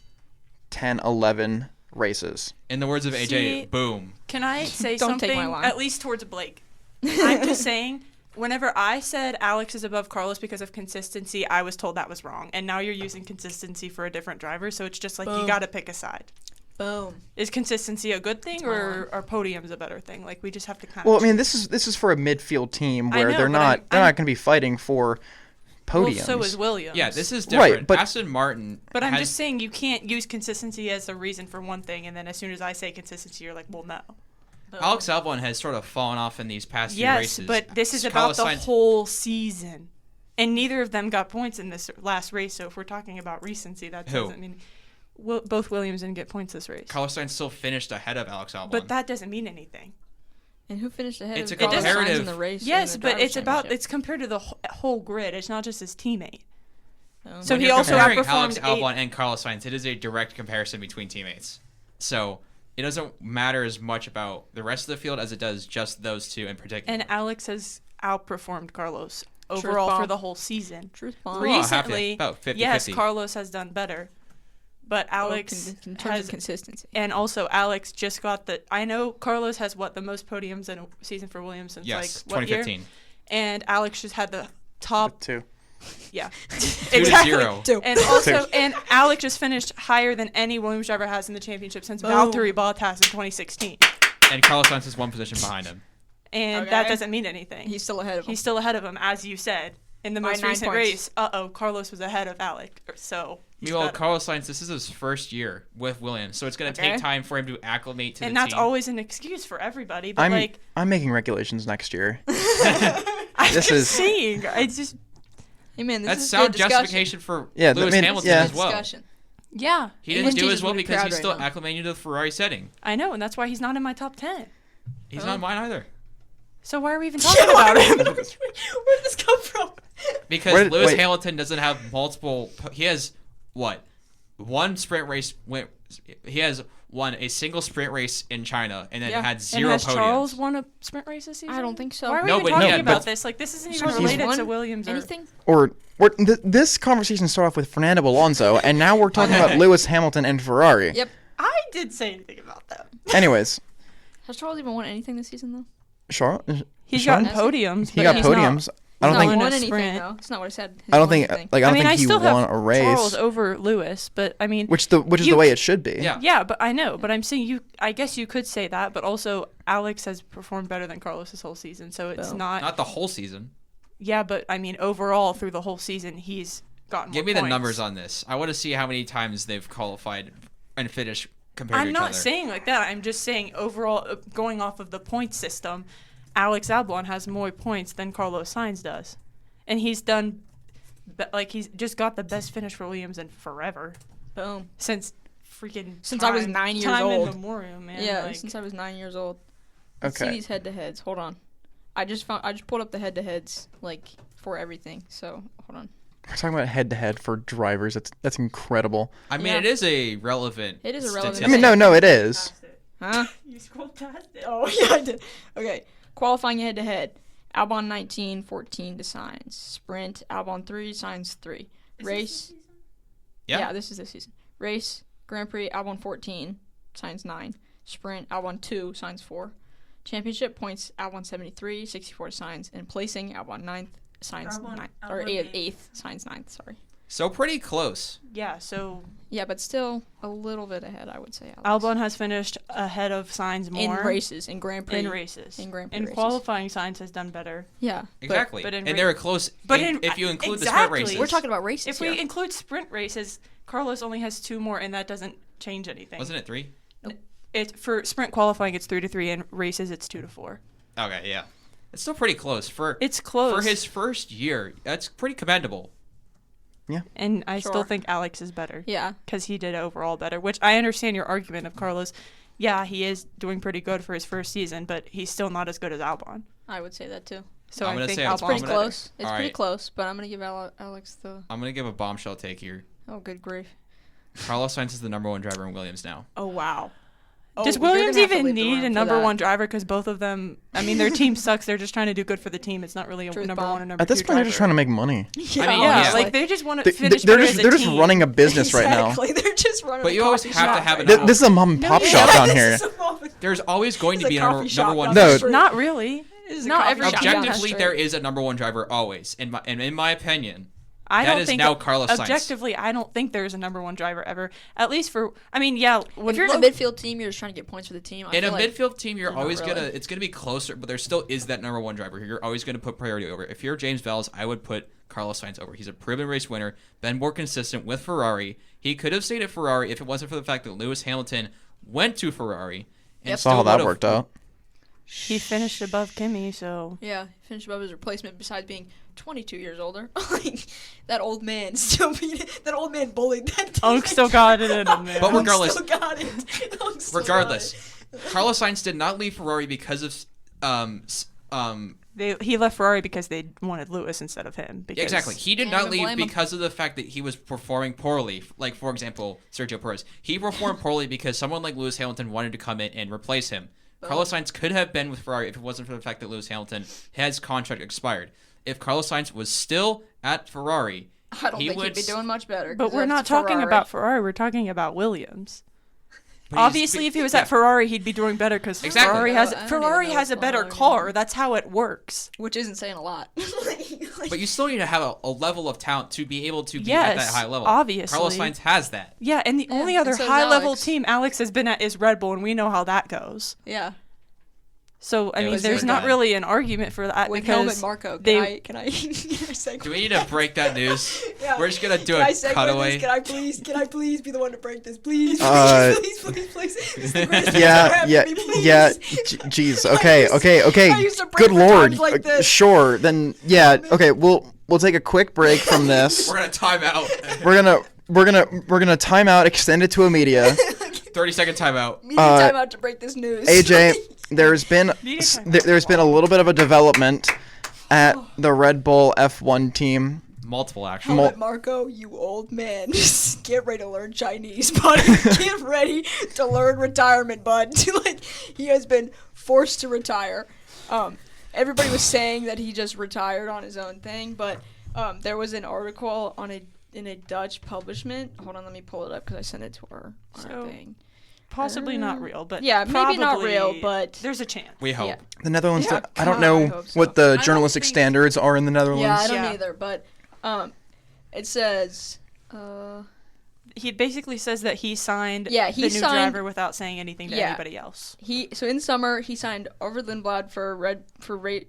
10, 11 races. in the words of AJ, See- boom. Can I say Don't take something? my line. At least towards Blake. I'm just saying. Whenever I said Alex is above Carlos because of consistency, I was told that was wrong. And now you're using consistency for a different driver, so it's just like you Boom. got to pick a side. Boom. Is consistency a good thing, or are podiums a better thing? Like, we just have to kind of. Well, I mean, this is for a midfield team I where know, they're but not I'm- going to be fighting for podiums. Well, so is Williams. Yeah, this is different. Right, but- Aston Martin. But I'm has- just saying you can't use consistency as a reason for one thing, and then as soon as I say consistency, you're like, well, no. Alex Albon has sort of fallen off in these past few Yes, races. but this is Carlos about the Sainz- whole season. And neither of them got points in this last race, so if we're talking about recency, that Who? doesn't mean... both Williams didn't get points this race. Carlos Sainz still finished ahead of Alex Albon. But that doesn't mean anything. And who finished ahead It's of a Carlos Sainz comparative- in the race? Yes, in the but Drivers' it's about... Championship? It's compared to the whole grid. It's not just his teammate. So When he you're also comparing outperformed Alex Albon and Carlos Sainz, it is a direct comparison between teammates. So it doesn't matter as much about the rest of the field as it does just those two in particular. And Alex has outperformed Carlos Truth overall bomb. for the whole season. Truth bomb. Well, half Recently, about 50-50. yes, Carlos has done better. But Alex in terms has... of consistency. And also, Alex just got the... I know Carlos has, the most podiums in a season for Williams since, yes, what year? 2015. And Alex just had the top... 2. Yeah. 2-0. Two. And also, and Alex just finished higher than any Williams driver has in the championship since Valtteri Bottas in 2016. And Carlos Sainz is one position behind him. And that Okay. doesn't mean anything. He's still ahead of him. He's still ahead of him, as you said. In the By most 9 recent points. race, Carlos was ahead of Alex. So he's Meanwhile, better. Carlos Sainz, this is his first year with Williams, so it's going to Okay. take time for him to acclimate to And the that's team. always an excuse for everybody. But I'm making regulations next year. I'm This just is- saying. I just... Hey man, this That's is sound good discussion. justification for Yeah, Lewis I mean, Hamilton yeah. as well. Discussion. Yeah. He didn't English do teachers as well would be because proud he's right still now. acclimating to the Ferrari setting. I know, and that's why he's not in my top 10. He's Oh. not mine either. So why are we even talking about him? Where did this come from? Because Lewis Hamilton doesn't have multiple. He has what? One sprint race. He has won a single sprint race in China and then Yeah. had And zero has podiums. Charles won a sprint race this season? I don't think so. Why are we No, even but talking yeah, about but- this? Like, this isn't So even he's related won to Williams. Anything? This conversation started off with Fernando Alonso, and now we're talking about Lewis Hamilton and Ferrari. Yep. I did say anything about that. Anyways, Has Charles even won anything this season though? Charles, He's Sean? gotten podiums. he but got he's podiums. I don't He's think. not in won a anything sprint. though. It's not what I said. I don't think. Like I don't think I he still won have a race, Charles over Lewis, but I mean, which is the you- way it should be. Yeah. yeah, but I know. But I'm saying I guess you could say that, but also Alex has performed better than Carlos this whole season, so it's Boom. not. the whole season. Yeah, but I mean, overall through the whole season, he's gotten. Give more me the points. numbers on this. I want to see how many times they've qualified and finished compared to I'm each not other. saying like that. I'm just saying overall, going off of the point system, Alex Albon has more points than Carlos Sainz does, and he's done, he's just got the best finish for Williams in forever Boom. since freaking Since I was time- 9 years time old. immemorial, man. Yeah, like, since I was 9 years old. Let's see Okay. these head-to-heads. Hold on. I just pulled up the head-to-heads for everything. So hold on. We're talking about head-to-head for drivers. That's incredible. I mean, Yeah. it is a relevant. It is a relevant I mean, no, it is. Huh? You scrolled past it. Oh yeah, I did. Okay. Qualifying head-to-head. Albon 19, 14 to Sainz. Sprint. Albon 3, Sainz 3. Race. Yeah. This is this season. Race. Grand Prix. Albon 14, Sainz 9. Sprint. Albon 2, Sainz 4. Championship points. Albon 73, 64 to Sainz. And placing. Albon 9th, Sainz 9th. Or Albon 8th, Sainz 9th. Sorry. So pretty close. Yeah, so Yeah, but still a little bit ahead, I would say. Alex. Albon has finished ahead of Sainz more in races, in Grand Prix. In races. In Grand Prix In races. qualifying, Sainz has done better. Yeah. Exactly. but in and ra- they were close. but if you include the sprint exactly. races. We're talking about races If here. we include sprint races, Carlos only has 2 more, and that doesn't change anything. Wasn't it 3? For sprint qualifying, it's 3-3, and races, it's 2-4. Okay, yeah. It's still pretty close for It's close. for his first year. That's pretty commendable. And I still Sure. think Alex is better. Yeah. Because he did overall better, which I understand your argument of Carlos. Yeah, he is doing pretty good for his first season, but he's still not as good as Albon. I would say that too. So I'm I gonna think say It's I'm pretty Albon's gonna- close. It's All pretty right. close, but I'm going to give Alex the... I'm gonna give a bombshell take here. Oh, good grief. Carlos Sainz is the number 1 driver in Williams now. Oh, wow. Does you're Williams gonna have to even leave the need room a for number that. 1 driver? Because both of them, I mean, their team sucks. They're just trying to do good for the team. It's not really a Truth number bomb. 1 and number At this 2 point, they're just trying to make money. Yeah, I mean, Yeah, yeah. like they just want to They, finish they're better just as a they're just team. running a business right now. Exactly. They're just running But a you always coffee have to shop have right a now. This is a mom and pop shop down here. There's always going to It's be a a coffee shop number 1 down No. the street. Not really. This is a Not coffee every shop down the Objectively, street. there is a number 1 driver always. In my opinion, I That don't is think now Carlos Sainz. objectively, I don't think there's a number one driver ever. At least for, I mean, yeah. If you're in a midfield team, you're just trying to get points for the team. In a midfield team, you're not always really. it's gonna be closer, but there still is that number one driver. You're always gonna put priority over. If you're James Vowles, I would put Carlos Sainz over. He's a proven race winner, been more consistent with Ferrari. He could have stayed at Ferrari if it wasn't for the fact that Lewis Hamilton went to Ferrari. And Saw how that worked out. He finished above Kimi, so. Yeah, finished above his replacement. Besides being 22 years older, like that old man that old man bullied that. Unk still got it in him, man. But regardless, Unk still got it. Unk still regardless, got it. Carlos Sainz did not leave Ferrari because of He left Ferrari because they wanted Lewis instead of him. Because Exactly. He did Can't not even leave blame him. because of the fact that he was performing poorly. Like, for example, Sergio Perez. He performed poorly because someone like Lewis Hamilton wanted to come in and replace him. Carlos Sainz could have been with Ferrari if it wasn't for the fact that Lewis Hamilton has contract expired. If Carlos Sainz was still at Ferrari, I don't think he'd be doing much better. But 'cause we're not that's talking Ferrari. about Ferrari. We're talking about Williams. But he's- Obviously, if he was yeah. at Ferrari, he'd be doing better because Exactly. Ferrari I has don't even Ferrari know has a what's better going on car. anymore. That's how it works. Which isn't saying a lot. But you still need to have a level of talent to be able to be at that Yes, high level. obviously. Carlos Sainz has that. Yeah, and the only other and so does high-level Alex. team Alex has been at is Red Bull, and we know how that goes. Yeah. So I It mean, was there's good not guy. really an argument for that With because Helmut Marko, they can I segue? Do we need to break that news? Yeah. We're just going to do Can I a segue cutaway. this? Can I please be the one to break this? Please, Uh, please. This is the greatest thing Yeah, ever happened yeah, to me, please. yeah. Jeez. Okay, I used to break Good for lord. times like this. Sure. Then yeah. Okay. We'll take a quick break from this. We're going to time out. We're gonna time out. Extend it to a media. 30-second timeout. Media time out to break this news. AJ, there's been Media time. there's been a little bit of a development at the Red Bull F1 team. Multiple, actually. Helmut Marko, you old man. Just get ready to learn Chinese, buddy. Get ready to learn retirement, bud. He has been forced to retire. Everybody was saying that he just retired on his own thing, but there was an article in a Dutch publishment. Hold on, let me pull it up because I sent it to her on our So- thing. possibly not real, but Yeah, maybe not probably real, but there's a chance. We hope. Yeah. The Netherlands. Yeah, I don't God, I know hope so. what I the don't journalistic think- standards are in the Netherlands. Yeah, I don't Yeah. either, but it says He basically says that he signed Yeah, he the new signed- driver without saying anything to Yeah. anybody else. So in summer he signed Over Lindblad for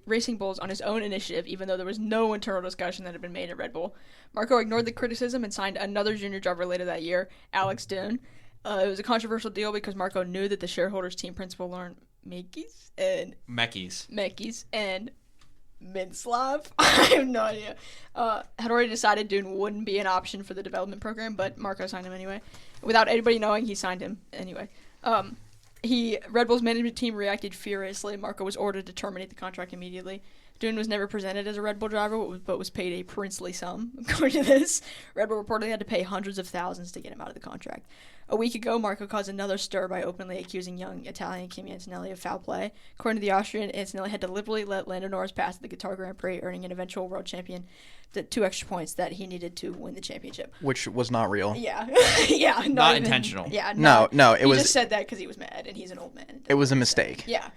Racing Bulls on his own initiative, even though there was no internal discussion that had been made at Red Bull. Marko ignored the criticism and signed another junior driver later that year, Alex Doon. It was a controversial deal because Marko knew that the shareholders' team principal learned Mekis and Minslav, I have no idea, had already decided Doon wouldn't be an option for the development program, but Marko signed him anyway. Without anybody knowing, he signed him anyway. Red Bull's management team reacted furiously. Marko was ordered to terminate the contract immediately. Doon was never presented as a Red Bull driver, but was paid a princely sum. According to this, Red Bull reportedly had to pay hundreds of thousands to get him out of the contract. A week ago, Marko caused another stir by openly accusing young Italian Kimi Antonelli of foul play. According to the Austrian, Antonelli had deliberately let Lando Norris pass at the Qatar Grand Prix, earning an eventual world champion the 2 extra points that he needed to win the championship. Which was not real. Yeah, yeah, Not intentional. Yeah, No, it he was just said that because he was mad, and he's an old man. it was a mistake. Yeah.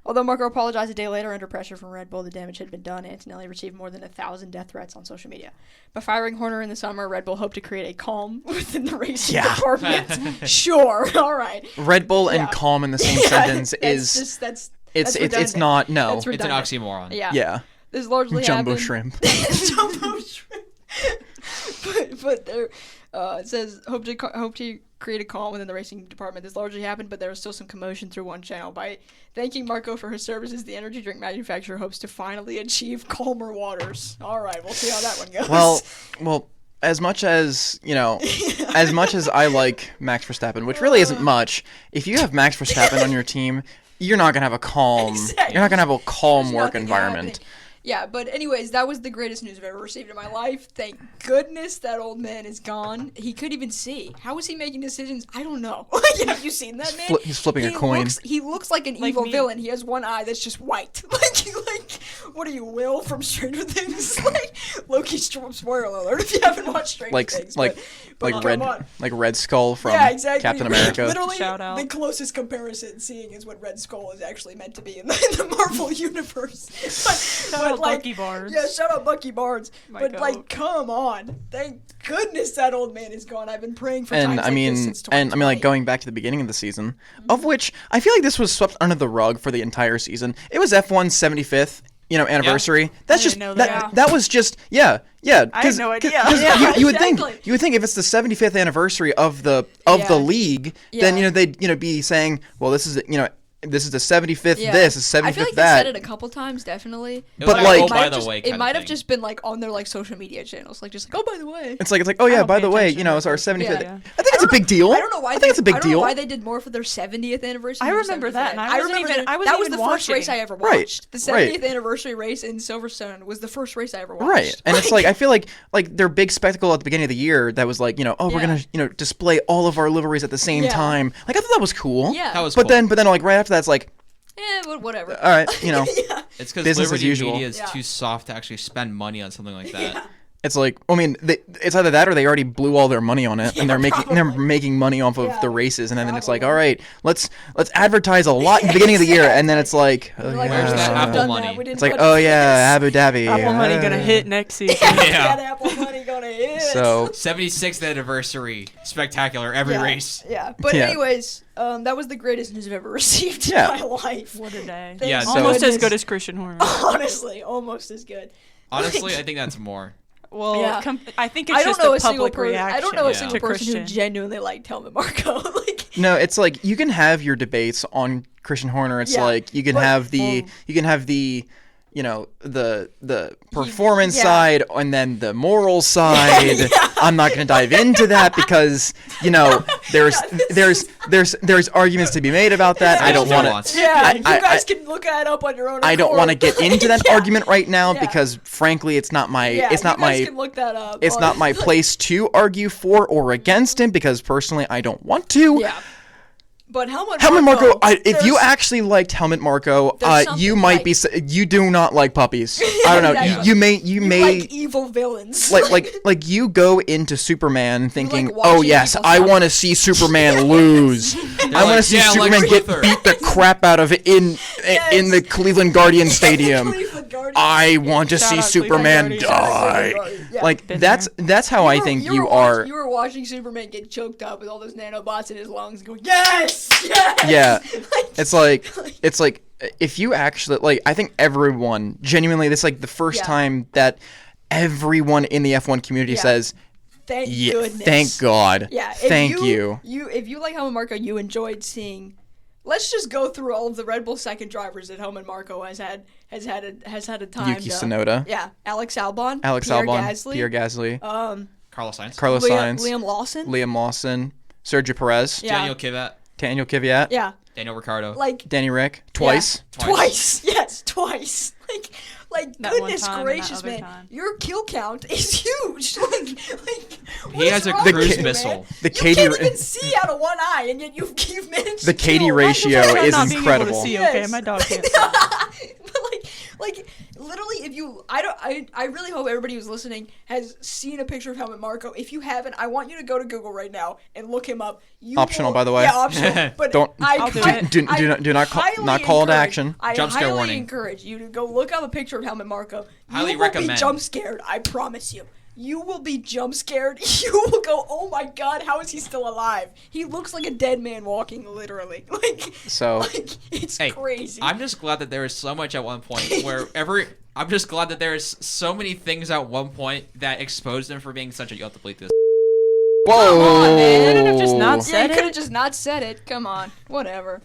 Although Marko apologized a day later under pressure from Red Bull, the damage had been done. Antonelli received more than 1,000 death threats on social media. By firing Horner in the summer, Red Bull hoped to create a calm within the racing department. Sure, all right. Red Bull and Yeah. calm in the same Yeah, sentence that's is just, that's it's redundant. not no. That's It's an redundant. oxymoron. Yeah. Yeah. This largely Jumbo happened. shrimp. Jumbo shrimp. but there, it says hope to create a calm within the racing department. This largely happened, but there was still some commotion through one channel. By thanking Marko for his services, the energy drink manufacturer hopes to finally achieve calmer waters. All right, we'll see how that one goes. Well, as much as, as much as I like Max Verstappen, which really isn't much, if you have Max Verstappen on your team, you're not going to have a calm Exactly. you're not going to have a calm There's work nothing environment. happening. Yeah, but anyways, that was the greatest news I've ever received in my life. Thank goodness that old man is gone. He could even see. How is he making decisions? I don't know. Have you seen that man? He's flipping a coin. He looks like an Like evil me. villain. He has one eye that's just white. what are you, Will from Stranger Things? Like, Loki, spoiler alert if you haven't watched Stranger Things. Like Red Skull from exactly. Captain America. Literally, Shout out. the closest comparison seeing is what Red Skull is actually meant to be in the Marvel universe. Shout out Bucky Barnes. Yeah, shout out Bucky Barnes. But goat. like, come on! Thank goodness that old man is gone. I've been praying for And times I like mean, this since and I mean, like 2020. going back to the beginning of the season, of which I feel like this was swept under the rug for the entire season. It was F1's 75th, anniversary. That's I just didn't know that. that. That was just yeah. I had no idea. You would Exactly. think if it's the 75th anniversary of the Yeah. league, then Yeah. they'd be saying, well, this is this is the 75th. Yeah. This is 75th. I feel like that. they said it a couple times, definitely. It was But, like, like- oh, It might by have the just- way, it kind might of have thing. just been like on their like social media channels, like just like, oh, by the way. It's like oh yeah, don't by pay the way, attention. it's our 75th. Yeah. I think it's a big deal. I don't know why. I think it's a big I don't deal. know why they did more for their 70th anniversary. I than remember that, and 75th. I wasn't even- I wasn't that was even the first race watching. I ever Right, watched. The right. 70th anniversary race in Silverstone was the first race I ever watched. Right, and it's like I feel like their big spectacle at the beginning of the year that was like we're Yeah. gonna display all of our liveries at the same Yeah. time. Like I thought that was cool. Yeah. That was But cool. then like right after that, it's like but whatever. all right, Yeah. It's because business as Liberty usual. Media is Yeah. too soft to actually spend money on something like that. Yeah. it's like I mean it's either that or they already blew all their money on it and they're probably. making money off of Yeah, the races and then it's like probably. all right, let's advertise a lot in the beginning of the year and then it's like oh, Like, yeah. Where's that should've Apple done money? that. We didn't It's like put oh it in yeah, this. Abu Dhabi. Apple money gonna hit next season. That Apple money gonna hit. So 76th anniversary, spectacular every yeah, race. Yeah, but Yeah. anyways, that was the greatest news I've ever received Yeah. in my life. What a day. Thank Yeah, so- Almost as goodness. good as Christian Horner. Honestly, almost as good. Honestly, I think that's more. Well, Yeah. I think it's I don't just know a a single public person. reaction I don't know a Yeah. single to person who Christian. genuinely liked Helmut Marko. Like, no, it's like you can have your debates on Christian Horner. It's Yeah, like you can but- have the the performance yeah. side and then the moral side. I'm not going to dive into that because there's arguments to be made about that. I don't want nuance. to. yeah, you I- guys can look that up on your own. I don't accord. want to get into that Yeah. argument right now Yeah. because frankly, it's not my Yeah, it's not you guys my can look that up. it's on- not my place to argue for or against him because personally I don't want to. Yeah. But Helmut Marko, if you there's- actually liked Helmut Marko, There's you something might like- be you do not like puppies. I don't know. exactly. You may you like evil villains. like you go into Superman thinking, watching "Oh yes, people I suffer." want to see Superman lose. I want to like, see "Yeah, like Superman get Luthor." beat the crap out of in the Cleveland Guardian Stadium. Cleveland Guardians. I want to Shout see out Cleveland Superman Guardians. die." Yeah. Like Been that's how I think you are. You were watching Superman get choked up with all those nanobots in his lungs, going, "Yes, yes." Yeah. Like, It's like if you actually like I think everyone genuinely this is like the first Yeah. time that everyone in the F1 community Yeah. says thank yeah, goodness. thank God. Yeah. If Thank you. If you like Helmut Marko, you enjoyed seeing. Let's just go through all of the Red Bull second drivers that Helmut Marko has had a time. Yuki Tsunoda, Yeah, Alex Albon, Alex Pierre Albon, Gasly, Pierre Gasly, Carlos Sainz. Carlos Sainz, Liam Lawson. Liam Lawson, Sergio Perez, Yeah. Daniel Kvyat. Daniel Kvyat, Yeah, Daniel Ricciardo. like Danny Rick, twice. Twice. Yes, twice. Like That one goodness time and gracious, that other man. time. Your kill count is huge. Like what He is has a wrong cruise with you, missile. man? The You Katie can't ra- even see out of one eye, and yet you've managed The to Katie kill. ratio I'm is not being able incredible. to see, okay? Yes. My dog can't. But like literally, if you, I really hope everybody who's listening has seen a picture of Helmut Marko. If you haven't, I want you to go to Google right now and look him up. You Optional, will- by the way. Yeah, optional. But Don't- I'll do it. Do not call highly to encourage- action. I Jump scare highly warning. encourage you to go look up a picture of Helmut Marko. Highly You will be recommend. jump scared. I promise you. You will be jump scared. You will go, "Oh my God, how is he still alive? He looks like a dead man walking, literally." Like it's Hey, crazy. I'm just glad that there is so much at one point where I'm just glad that there's so many things at one point that exposed him for being such a. You have to bleep this. Whoa! on, man. Couldn't have just not yeah, said you could have it. just not said it. Come on, whatever.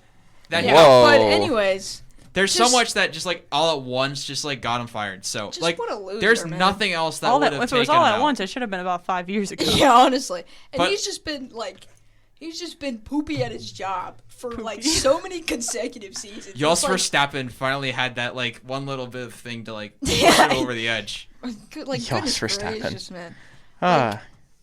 That Yeah, Whoa. but anyways, there's just- so much that just like all at once just like got him fired. So Just like what a loser, there's man. nothing else that All would that, have if it was taken all him at out. once, it should have been about 5 years ago. yeah, honestly, and But- he's just been poopy at his job for like so many consecutive seasons. Jos It's like, Verstappen finally had that like one little bit of thing to like push Yeah. it over the edge. like Jos goodness Verstappen. gracious, man. Ah,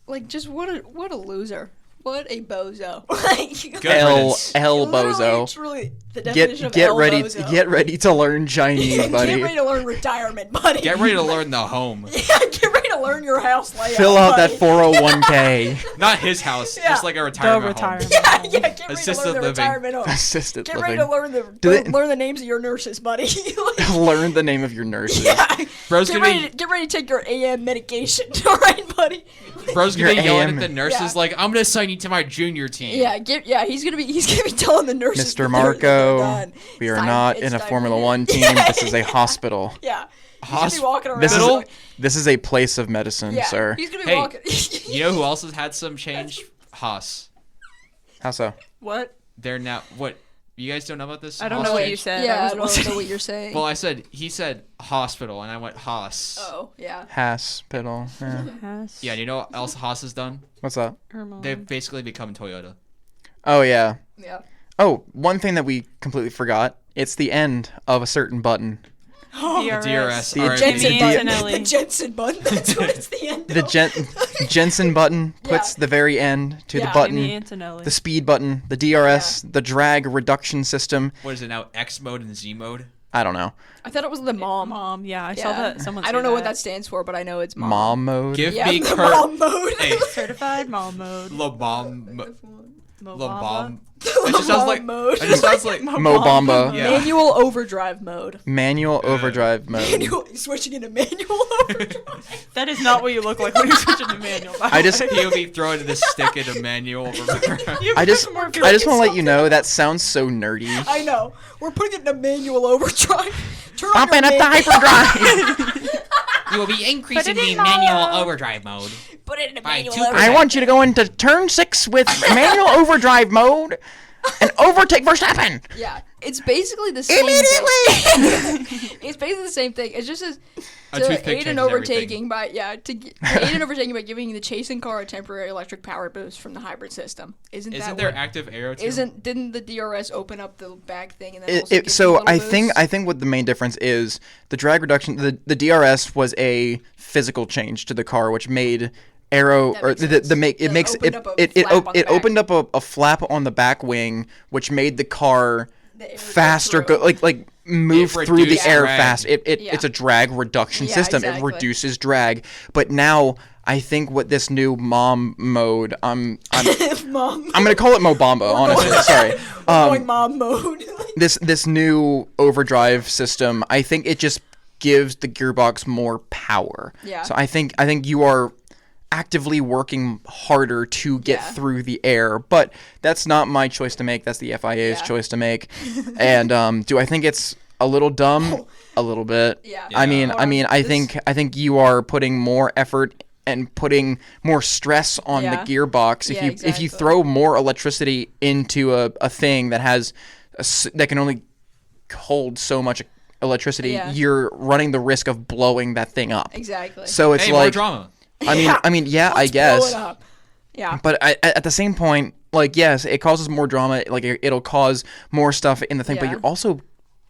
Like just what a loser. what? A bozo. Like, Good El riddance. Bozo. literally, it's really the definition of Get El ready. Bozo. Get ready to learn Chinese, buddy. Get ready to learn retirement, buddy. Get ready to learn the home. Yeah, get ready to learn your house layout. Fill out that buddy. 401k. Not his house, Yeah. just like a The retirement retirement. home. Yeah, get ready Assisted to learn the living. retirement home. Assisted Get living. ready to learn learn the names of your nurses, buddy. Like, Learn the name of your nurses. yeah. Bro's Get gonna ready, be, get ready to take your AM medication. All right, buddy. Bro's gonna be Your yelling AM. at the nurses Yeah. like, "I'm gonna assign you to my junior team." Yeah, he's gonna be telling the nurses. Mr. that they're Marco, done. we are It's time- not it's in a time- Formula One team. Yeah. This is a hospital. Yeah. He's gonna be walking around. This is Hospital? this is a place of medicine, yeah, sir. He's gonna be Hey, walking. You know who else has had some change? Haas. How so? What? They're now what? You guys don't know about this? I don't Haas know what change? you said. Yeah, I was don't listening. know what you're saying. Well, he said hospital, and I went Haas. Oh, yeah. Hospital. Yeah. Has Yeah, and you know what else Haas has done? What's that? Herman. They've basically become Toyota. Oh yeah. Yeah. Oh, one thing that we completely forgot. It's the end of a certain button. DRS. The R&B. Jensen Jimmy button. Antonelli. The Jensen button. That's what it's the end The of. Jensen button puts Yeah. the very end to the Yeah. button. Jimmy Antonelli. The speed button, the DRS, the drag reduction system. What is it now? X mode and Z mode? I don't know. I thought it was the mom. Mom. Yeah, I saw that. Someone. I say don't know what that stands for, but I know it's mom. Mom mode. Give Yeah, me the Kurt. mom mode. Hey, Certified mom mode. La Bomb. La Bomb. The It just sounds mom like. mode. It just sounds like. Mobamba. Yeah. Manual overdrive mode. Manual overdrive mode. Manual, switching into manual overdrive. That is not what you look like when you switch into manual. by I the just- way. He'll be throwing the stick in a manual over the You I just more I just want to yourself let you know that sounds so nerdy. I know. We're putting it in a manual overdrive. Turn on Bumping your up the hyperdrive. You will be increasing Put it the in manual mode. overdrive mode. Put it in a By manual 2%. overdrive. I want you to go into turn 6 with manual overdrive mode and overtake Verstappen. Yeah, it's basically the same Immediately. thing. It's basically the same thing. It's just A to toothpick aid in changes overtaking by to aid in overtaking by giving the chasing car a temporary electric power boost from the hybrid system. Isn't Isn't that there what? active aero too? Didn't the DRS open up the back thing and then also give you a So little I boost? think what the main difference is the drag reduction. The DRS was a physical change to the car, which made aero That or makes the sense. make it It makes opened it up a it flap on the it back. opened up a flap on the back wing, which made the car The air go faster, through. like move It through the reduced air drag. fast. Yeah. It's a drag reduction Yeah, system. It exactly. reduces drag. But now I think what this new mom mode, I'm Mom. gonna call it Mobamba. Honestly, sorry. Going mom mode. This new overdrive system, I think it just gives the gearbox more power. Yeah. So I think you are actively working harder to get Yeah. through the air, but that's not my choice to make. That's the FIA's Yeah. choice to make. And do I think it's a little dumb? A little bit. Yeah. I mean, I This- think you are putting more effort and putting more stress on Yeah. the gearbox if Yeah, you if you exactly. throw more electricity into a thing that has that can only hold so much electricity, Yeah. you're running the risk of blowing that thing up. Exactly. So it's Hey, more like, drama. I mean, yeah, I Let's blow guess, it up. Yeah. but at the same point, like, yes, it causes more drama. Like, it'll cause more stuff in the thing, but Yeah. you're also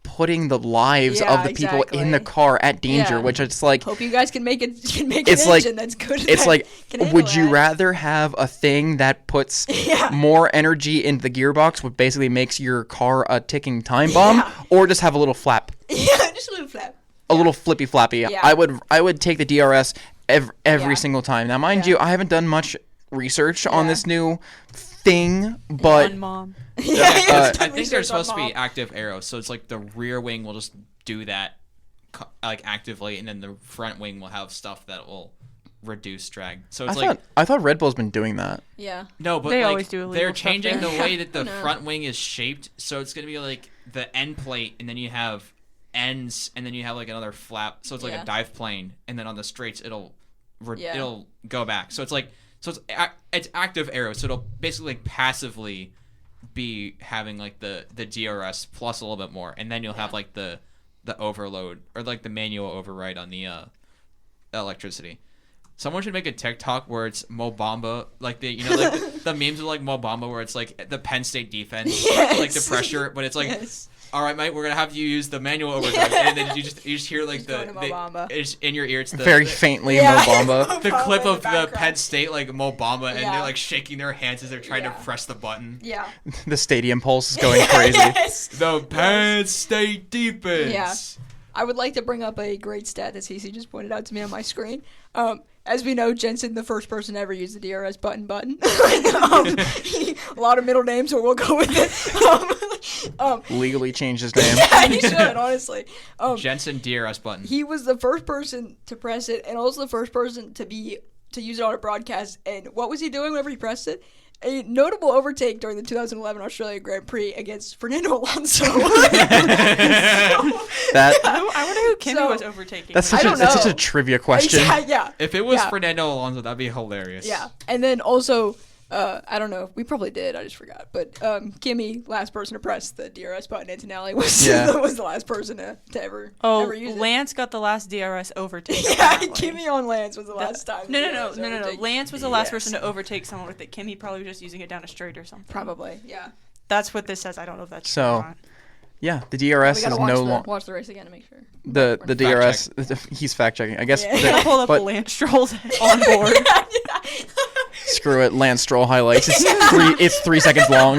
putting the lives Yeah, of the people in the exactly. car at danger, Yeah. which it's like, Hope you guys can make it. Can make It's an like- engine that's good. it's that like, can handle would you that. rather have a thing that puts Yeah. more energy into the gearbox, which basically makes your car a ticking time bomb, Yeah. or just have a little flap, Yeah, just a little flap. a little flippy flappy? Yeah. I would take the DRS every Yeah. single time. Now, mind Yeah. you, I haven't done much research on Yeah. this new thing, but One mom. Yeah, I it's think research there's supposed on to be mom. active arrows, so it's like the rear wing will just do that like actively, and then the front wing will have stuff that will reduce drag. So it's I thought Red Bull's been doing that. Yeah. no, but They like always do illegal they're stuff changing there. the way that the No. front wing is shaped, so it's gonna be like the end plate, and then you have ends, and then you have like another flap, so it's like Yeah. a dive plane, and then on the straights it'll Yeah. it'll go back. So it's active arrow, so it'll basically like passively be having like the DRS plus a little bit more, and then you'll have like the overload or like the manual override on the electricity. Someone should make a TikTok where it's Mobamba, like the memes of like Mobamba where it's like the Penn State defense, like the Yes. pressure, but it's like Yes. all right, mate, we're gonna have you use the manual overdrive, and then you just hear like going to Mo Bamba. it's in your ear. It's the Very faintly Yeah. Mo Bamba. the Mo clip Bamba in of the the background. Penn State like Mo Bamba, and Yeah. they're like shaking their hands as they're trying Yeah. to press the button. Yeah. The stadium pulse is going crazy. Yes. The Penn State defense. Yeah. I would like to bring up a great stat that Cece just pointed out to me on my screen. As we know, Jensen, the first person to ever use the DRS button. A lot of middle names, so we'll go with it. Legally changed his name. Yeah, he should, honestly. Jensen DRS button. He was the first person to press it, and also the first person to use it on a broadcast. And what was he doing whenever he pressed it? A notable overtake during the 2011 Australia Grand Prix against Fernando Alonso. That I wonder who Kimmy So- was overtaking. that's I such a don't that's such a know. trivia question. Yeah. If it was Yeah. Fernando Alonso, that'd be hilarious. Yeah, and then also, I don't know, we probably did, I just forgot, but Kimmy, last person to press the DRS button, Antonelli was Yeah. was the last person to ever use it. Lance got the last DRS overtake. Yeah, apparently. Kimmy on Lance was the last time. No. DRS overtake. Lance was the last Yes. person to overtake someone with it. Kimmy probably was just using it down a straight or something. Probably, yeah. That's what this says. I don't know if that's So, true or not. Yeah, the DRS We gotta is watch no the, longer watch the race again to make sure. the Fact DRS. He's fact checking. I guess. Yeah. the- I pulled up but Lance Stroll's on board. screw it. Lance Stroll highlights. It's 3 seconds long.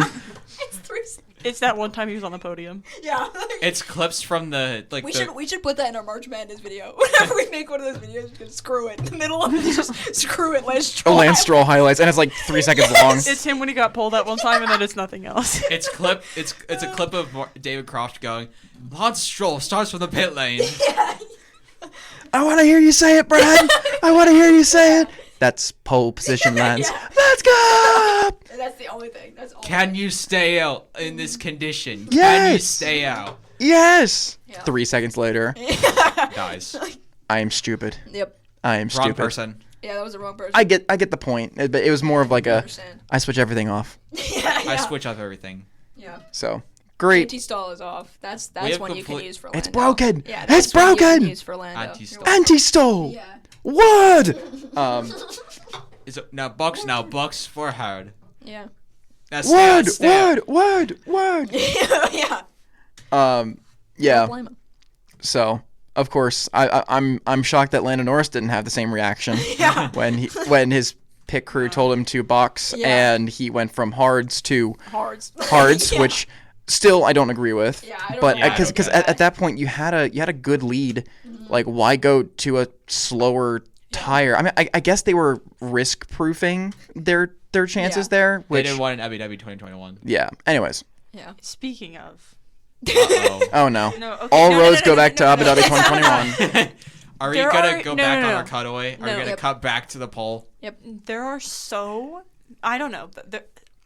It's 3 It's that one time he was on the podium. Yeah. It's clips from the like. We the, should put that in our March Madness video. Whenever we make one of those videos, just screw it. In the middle of it, just screw it. Lance Stroll. Lance Stroll highlights, and it's like 3 seconds long. It's him when he got pulled that one time, and then it's nothing else. It's a clip of David Croft going, Lance Stroll starts from the pit lane. I want to hear you say it, Brad. I want to hear you say it. That's pole position, Lance. Yeah. Let's go. And that's the only thing. That's all. Can you stay out in this condition? Can you Yes. stay out? Yes. Yeah. 3 seconds later, Guys, I am stupid. Yep. I am wrong stupid. person. Yeah, that was the wrong person. I get the point, but it was more of like a understand. I switch everything off. Yeah. I switch off everything. Yeah. So great. Anti-stall is off. That's have one you can complete- use for Lando. It's broken. Yeah, It's that's one you can broken. use for Lando. Anti-stall. Anti-stall. Yeah. Word. Is it, now Bucks forward. Yeah. Now stay out, stay out. Word. Yeah. Yeah. Don't blame him. So of course I'm shocked that Lando Norris didn't have the same reaction Yeah. when his pit crew told him to box Yeah. and he went from hards to Hards. hards, which still I don't agree with. Yeah, I don't but know. I because don't get at that. that point you had a good lead. Like why go to a slower tire? I mean I guess they were risk proofing their chances Yeah. there. They Which didn't want an Abu Dhabi 2021. yeah. Anyways. Yeah. Speaking of. Uh-oh. Oh no. No, okay, All no, roads no, go no, back to no, Abu no, Dhabi no. 2021. Are we There gonna are- go no, back no, on no. our cutaway? Are No. we gonna Yep. cut back to the poll? There are I don't know,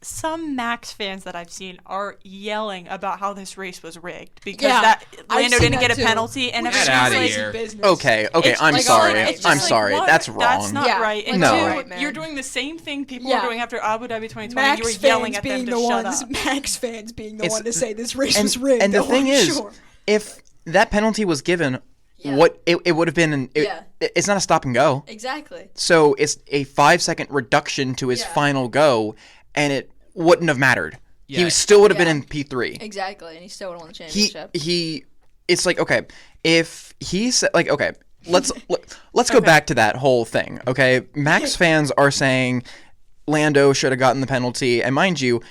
some Max fans that I've seen are yelling about how this race was rigged because Yeah, that I've Lando seen didn't that get a too. penalty, and Which Get is everyone's outta like, crazy here. business. Okay, It's I'm like, sorry. it's just I'm like, sorry. one, That's wrong. That's not Yeah, right. And No. two, Right, man. you're doing the same thing people Yeah. were doing after Abu Dhabi 2020. Max you were yelling fans at being them the to shut ones. up. Max fans being the It's- one to say this race and, was rigged. and the though, thing I'm is, sure. if that penalty was given, Yeah. what it would have been, Yeah. it's not a stop and go. Exactly. So it's a 5-second reduction to his Yeah. final go, and it wouldn't have mattered. Yeah. He still would have Yeah. been in P3. Exactly, and he still would have won the He championship. it's like, okay, if he said, like, okay, let's go back to that whole thing. Okay, Max fans are saying Lando should have gotten the penalty, and mind you,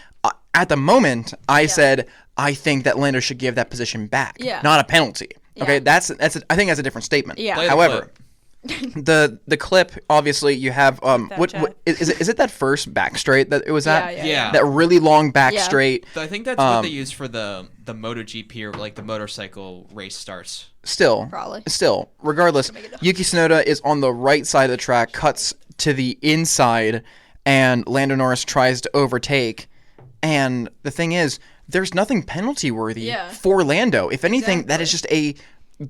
at the moment I said I think that Lando should give that position back, Yeah. not a penalty. Okay, Yeah. I think that's a different statement. Yeah. Play the However, clip. the clip, obviously you have what chat. is it that first back straight that it was at? Yeah. That really long back Yeah. straight. I think that's what they use for the MotoGP or like the motorcycle race starts. Still, Probably. regardless, make it up. Yuki Tsunoda is on the right side of the track, cuts to the inside, and Lando Norris tries to overtake. And the thing is, there's nothing penalty worthy Yeah. for Lando. If anything, that is just a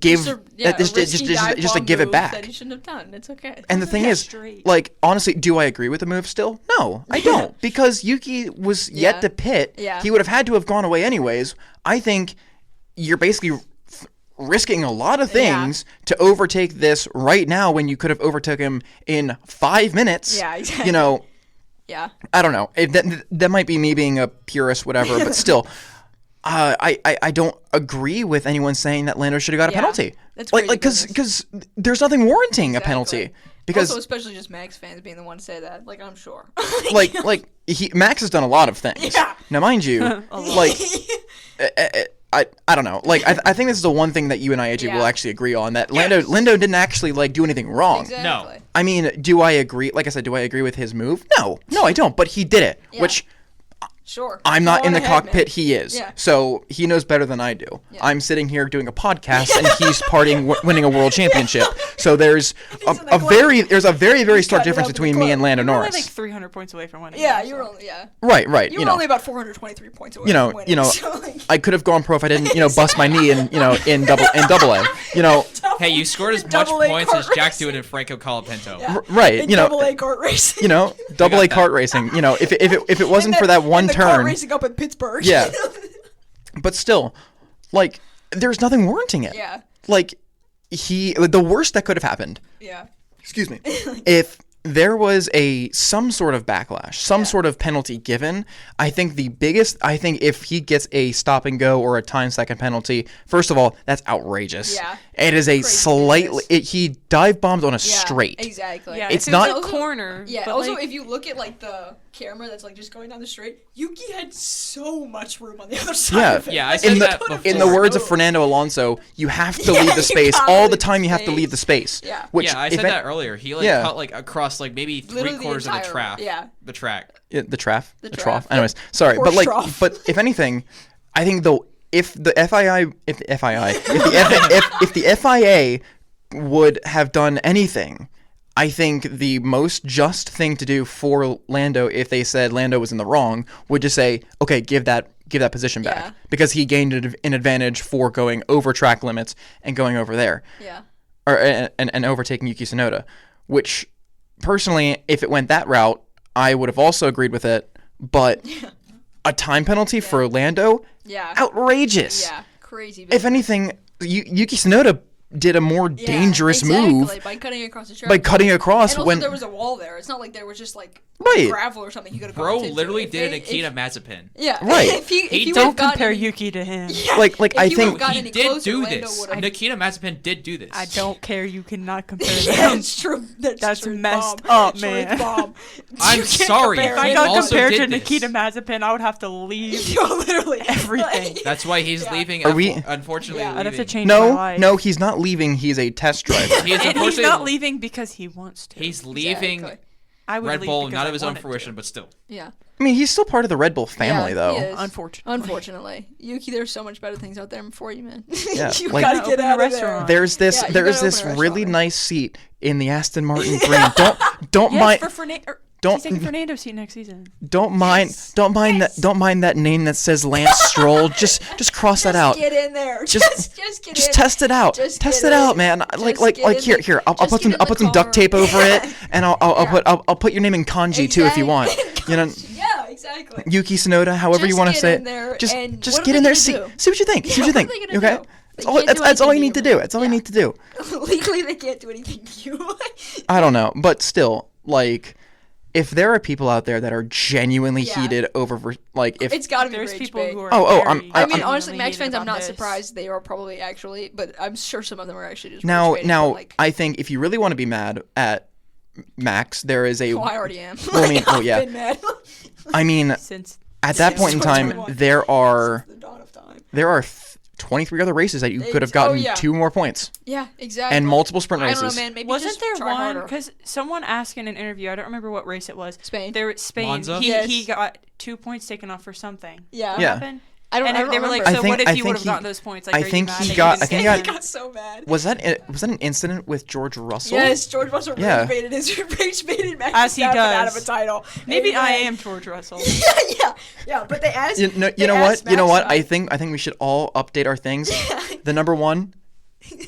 give, just a give it back. That he shouldn't have done. It's okay. And the thing Yeah, is, straight. like, honestly, do I agree with the move still? No, I don't. Because Yuki was yet Yeah. to pit. Yeah. He would have had to have gone away anyways. I think you're basically risking a lot of things to overtake this right now when you could have overtook him in 5 minutes. Yeah, exactly. You know, Yeah. I don't know. That might be me being a purist, whatever, but still. I don't agree with anyone saying that Lando should have got a Yeah, penalty. that's like crazy because there's nothing warranting a penalty. Exactly. Because Also, especially just Max fans being the one to say that. Like, I'm sure. like Max has done a lot of things. Yeah. Now, mind you, like I don't know. Like I think this is the one thing that you and I, AJ, will actually agree on, that Lando didn't actually like do anything wrong. Exactly. No. I mean, do I agree? Like I said, do I agree with his move? No, I don't. But he did it, which Sure. I'm not Go in the on ahead, cockpit. man. He is. Yeah. So he knows better than I do. Yeah. I'm sitting here doing a podcast, and he's winning a world championship. So there's a very stark cutting it difference up in the between me and Lando You're only Norris. like 300 points away from winning. Yeah, though, you were so. only, Right. You were only about 423 points away from winning. So, like, I could have gone pro if I didn't, bust my knee in double A. Hey, you scored as much Double A points as kart Jack racing. Dewitt and Franco Colapinto. Yeah. Right. in double A kart racing. Double A got kart racing. If it wasn't for that one and the turn. Kart racing up in Pittsburgh. Yeah. But still, like, there's nothing warranting it. Yeah. Like, the worst that could have happened, Yeah. excuse me, if there was some sort of backlash, some sort of penalty given, I think if he gets a stop and go or a time second penalty, first of all, that's outrageous. Yeah. It is a slightly, he dive bombed on a Yeah, straight. Exactly. Yeah, It's if it was not- a corner. Yeah. but, Also, like, if you look at like the camera that's like just going down the straight, Yuki had so much room on the other side Yeah. of it. Yeah, I Like, said he that could've before. In the just words of moved. Fernando Alonso, you have to Yeah, leave the you space. gotta All the leave time the you have to space. leave the space. Yeah. Which, Yeah, I if said it- that earlier. He Yeah. cut like across like maybe Literally the three-quarters of the entire- track. yeah. The track. The trough. The The trough, trough. Anyways, sorry, Or but like, trough. but if anything, I think if the FIA would have done anything, I think the most just thing to do for Lando, if they said Lando was in the wrong, would just say, okay, give that position back, Yeah. because he gained an advantage for going over track limits and going over there, Yeah. or and overtaking Yuki Tsunoda, which personally, if it went that route, I would have also agreed with it, but a time penalty for Lando, Yeah. outrageous. Yeah. Crazy. If anything, Yuki Tsunoda did a more dangerous move by cutting across the track. by cutting across And also, when there was a wall there. It's not like there was just like Right. gravel or something. He could have. Bro literally did Nikita Mazepin. Yeah. Right. If he He would've Don't gotten compare any- Yuki to him. Yeah, Like, if I he think- would've gotten He any did closer, do Lando this. would've- Nikita Mazepin did do this. I don't care. You cannot compare Yeah, them. it's true. That's true, messed Bob. up, True, man. Bob. I'm You can't sorry. compare If I He got also compared to did this. Nikita Mazepin, I would have to leave. Yo, literally Everything. That's why he's Yeah. leaving. Are we- Unfortunately, Yeah. I'd have to leaving. change my no, life. no, he's not leaving. He's a test driver. He is And he's unfortunately not leaving because he wants to. He's leaving Exactly. I would Red leave Bull, because not I of his own wanted to. fruition, but still. Yeah. I mean, he's still part of the Red Bull family, Yeah, though. he is. Unfortunately. Unfortunately, Yuki, there's so much better things out there for you, man. Yeah, you like- gotta Open get a out of there. restaurant. There's this, Yeah, you there's gotta this open a really restaurant. nice seat in the Aston Martin green. Don't Yes, mind, for Fernando. don't- He's taking Fernando's seat next season. don't mind that name that says Lance Stroll. Just cross that out. Get in there. Just Just get Just in. test it out. Just Test get it out, in. man. Just Like get in here. the- I'll just put get in I'll the put some duct car. tape over it, and I'll Yeah. put your name in kanji too if you want. You know, Yeah, exactly. Yuki Tsunoda, however you Just want to get say in it. there Just and just what get are in they there. gonna See do? what you think. See what you what are think. they gonna Okay. do? They That's all, can't do that's all you anything need to to you, do. That's all you man. need to do. Legally, they can't do anything to you. I don't know, but still, like, if there are people out there that are genuinely Yeah. heated over, like, if It's gotta be There's rage people bait. who are. Oh, I'm- very I mean, I'm- honestly, Max genuinely fans, I'm about not this. surprised they are probably actually, but I'm sure some of them are actually just now, rage baiting, but, like, I think if you really want to be mad at Max, there is a. well, I already am. Well, I mean, I've yeah. been mad. I mean, Since at that point in time, 2021. there are The dawn of time. 23 other races that you could have gotten yeah. 2 more points Yeah, exactly. and multiple sprint I races. don't know, man. Maybe wasn't just there try one? harder. Because someone asked in an interview. I don't remember what race it was. Spain. There, Spain. Monza? He Yes. got 2 points taken off for something. Yeah. What Yeah. happened? I don't. And I don't they were like, remember. so think- what if I you think would have he- gotten those points? Like, I are you think mad he that you got- didn't I think he get got- them? got so mad. Was that an incident with George Russell? Yes, George Russell Yeah. rage baited his rage baited Max As he Verstappen out of does. a title. Maybe And I then- am George Russell. yeah. But they asked. You they know what? asked You know Max what? I think we should all update our things. The number one,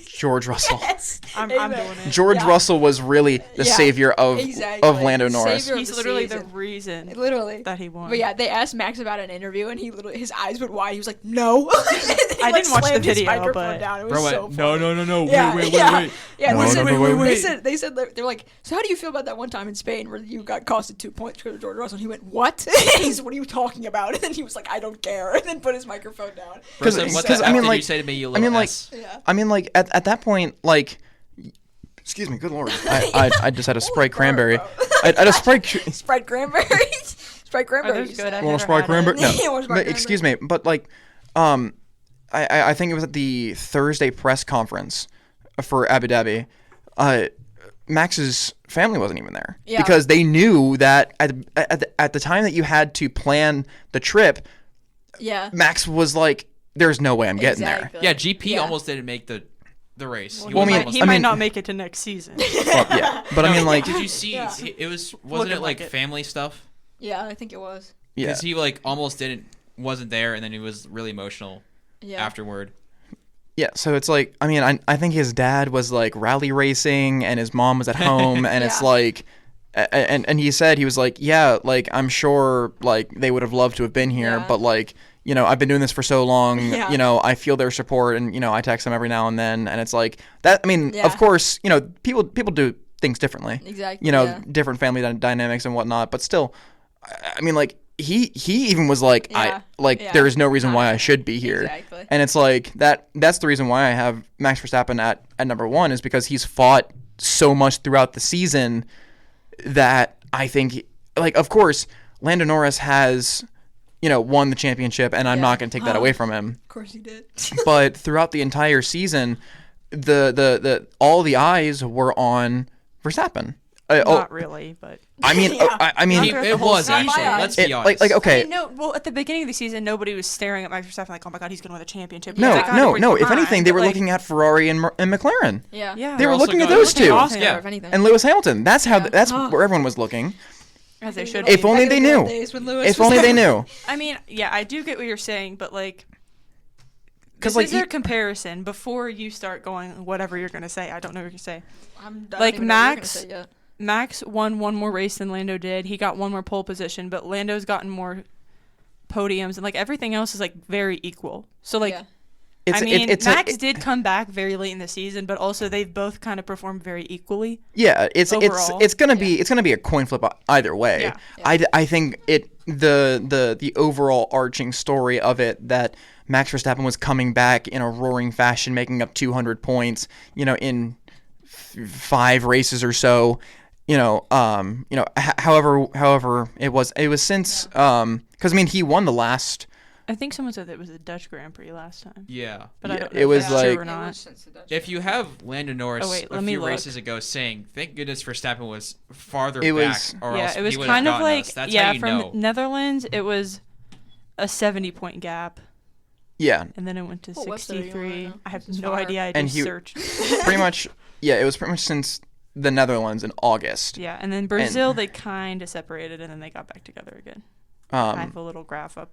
George Russell. Yes. I'm Amen. doing it. George Yeah. Russell was really the Yeah, savior of exactly. Lando Norris. Savior of He's the literally the season. reason Literally. that he won. But yeah, they asked Max about an interview, and he literally his eyes went wide. He was like, "No." I didn't watch the slammed his video, microphone but- down. It was Bro so went, funny. no, Yeah, wait. Yeah, No, they said they're like, so how do you feel about that one time in Spain where you got costed 2 points because of George Russell? And he went, what? He said, what are you talking about? And then he was like, I don't care, and then put his microphone down. Because what the I mean, F did like- you say to me, you I little mean, like, S? Yeah. I mean, like at that point, like, excuse me, good lord, I just had a Sprite Cranberry. I had a Sprite. Sprite Cranberry. Sprite Cranberry. those good? I've Well, never Sprite had Cranberry. it. No, Yeah, well, Sprite but excuse me, but like, I think it was at the Thursday press conference for Abu Dhabi. Max's family wasn't even there because they knew that at the time that you had to plan the trip, Yeah. Max was like, "There's no way I'm getting Exactly. Yeah, GP Yeah. almost didn't make the race. Well, He Well, I was mean, almost he I might mean- not make it to next season. there." Well, yeah, but I mean, like, did you see? Yeah. It wasn't Looking it like like it. family stuff? Yeah, I think it was. yeah, Because he like almost wasn't there, and then he was really emotional Yeah. afterward. yeah. So it's like, I mean, I think his dad was like rally racing, and his mom was at home, and it's Yeah. like. And he said, he was like, yeah, like, I'm sure, like, they would have loved to have been here, Yeah. but, like, you know, I've been doing this for so long, Yeah. you know, I feel their support, and, you know, I text them every now and then, and it's like, that, I mean, Yeah. of course, you know, people do things differently. Exactly. You know, yeah. different family dynamics and whatnot, but still, I mean, like, he even was like, Yeah. like, there is no reason why I should be here. Exactly. And it's like, that's the reason why I have Max Verstappen at number one, is because he's fought so much throughout the season that I think, like, of course, Lando Norris has, you know, won the championship, and I'm Yeah. not going to take that away from him. Of course he did. But throughout the entire season, the all the eyes were on Verstappen. Not really, but I mean, Yeah. I mean, Not It was Not my actually. eyes. Let's be honest. like okay. I mean, no. Well, at the beginning of the season, nobody was staring at Max Verstappen like, "Oh my God, he's gonna win the championship." No, He's like, no, "Oh, no. he's If anything, behind," they but, were like, looking at Ferrari and Yeah. McLaren. Yeah, They They're were also looking at going- those two. Oscar, Yeah. if anything. And Lewis Hamilton. That's how. That's Oh. where everyone was looking. as they should. If be. only Back they in the knew. old days when Lewis If was only they there. knew. I mean, yeah, I do get what you're saying, but like, 'Cause, this like, is their comparison. Before you start going, whatever you're gonna say, I don't know what you're gonna say. I don't Like, even know what you're gonna Max- say yet. Max won one more race than Lando did. He got one more pole position, but Lando's gotten more podiums, and like everything else is like very equal. So like, Yeah. It's, I mean, it's Max did come back very late in the season, but also they've both kind of performed very equally. Yeah, it's Overall. gonna be a coin flip either way. Yeah. I think the overall arching story of it, that Max Verstappen was coming back in a roaring fashion, making up 200 points, you know, in 5 races or so. However it was since because I mean, he won the last. I think someone said that it was the Dutch Grand Prix last time, Yeah. but Yeah, I don't know it if was that's like- true or not. If you have Lando Norris Oh, wait, a let me few look. races ago saying, "Thank goodness Verstappen was farther It back," was- or Yeah, else it was he would have kind of gotten like us. That's how yeah, you from know. Netherlands it was a 70-point gap, Yeah, and then it went to What website are you on 63. right now? I have This is no fire. idea. I And just he- searched. pretty much. Yeah, it was pretty much since the Netherlands in August. Yeah, and then Brazil they kind of separated, and then they got back together again. I have a little graph up.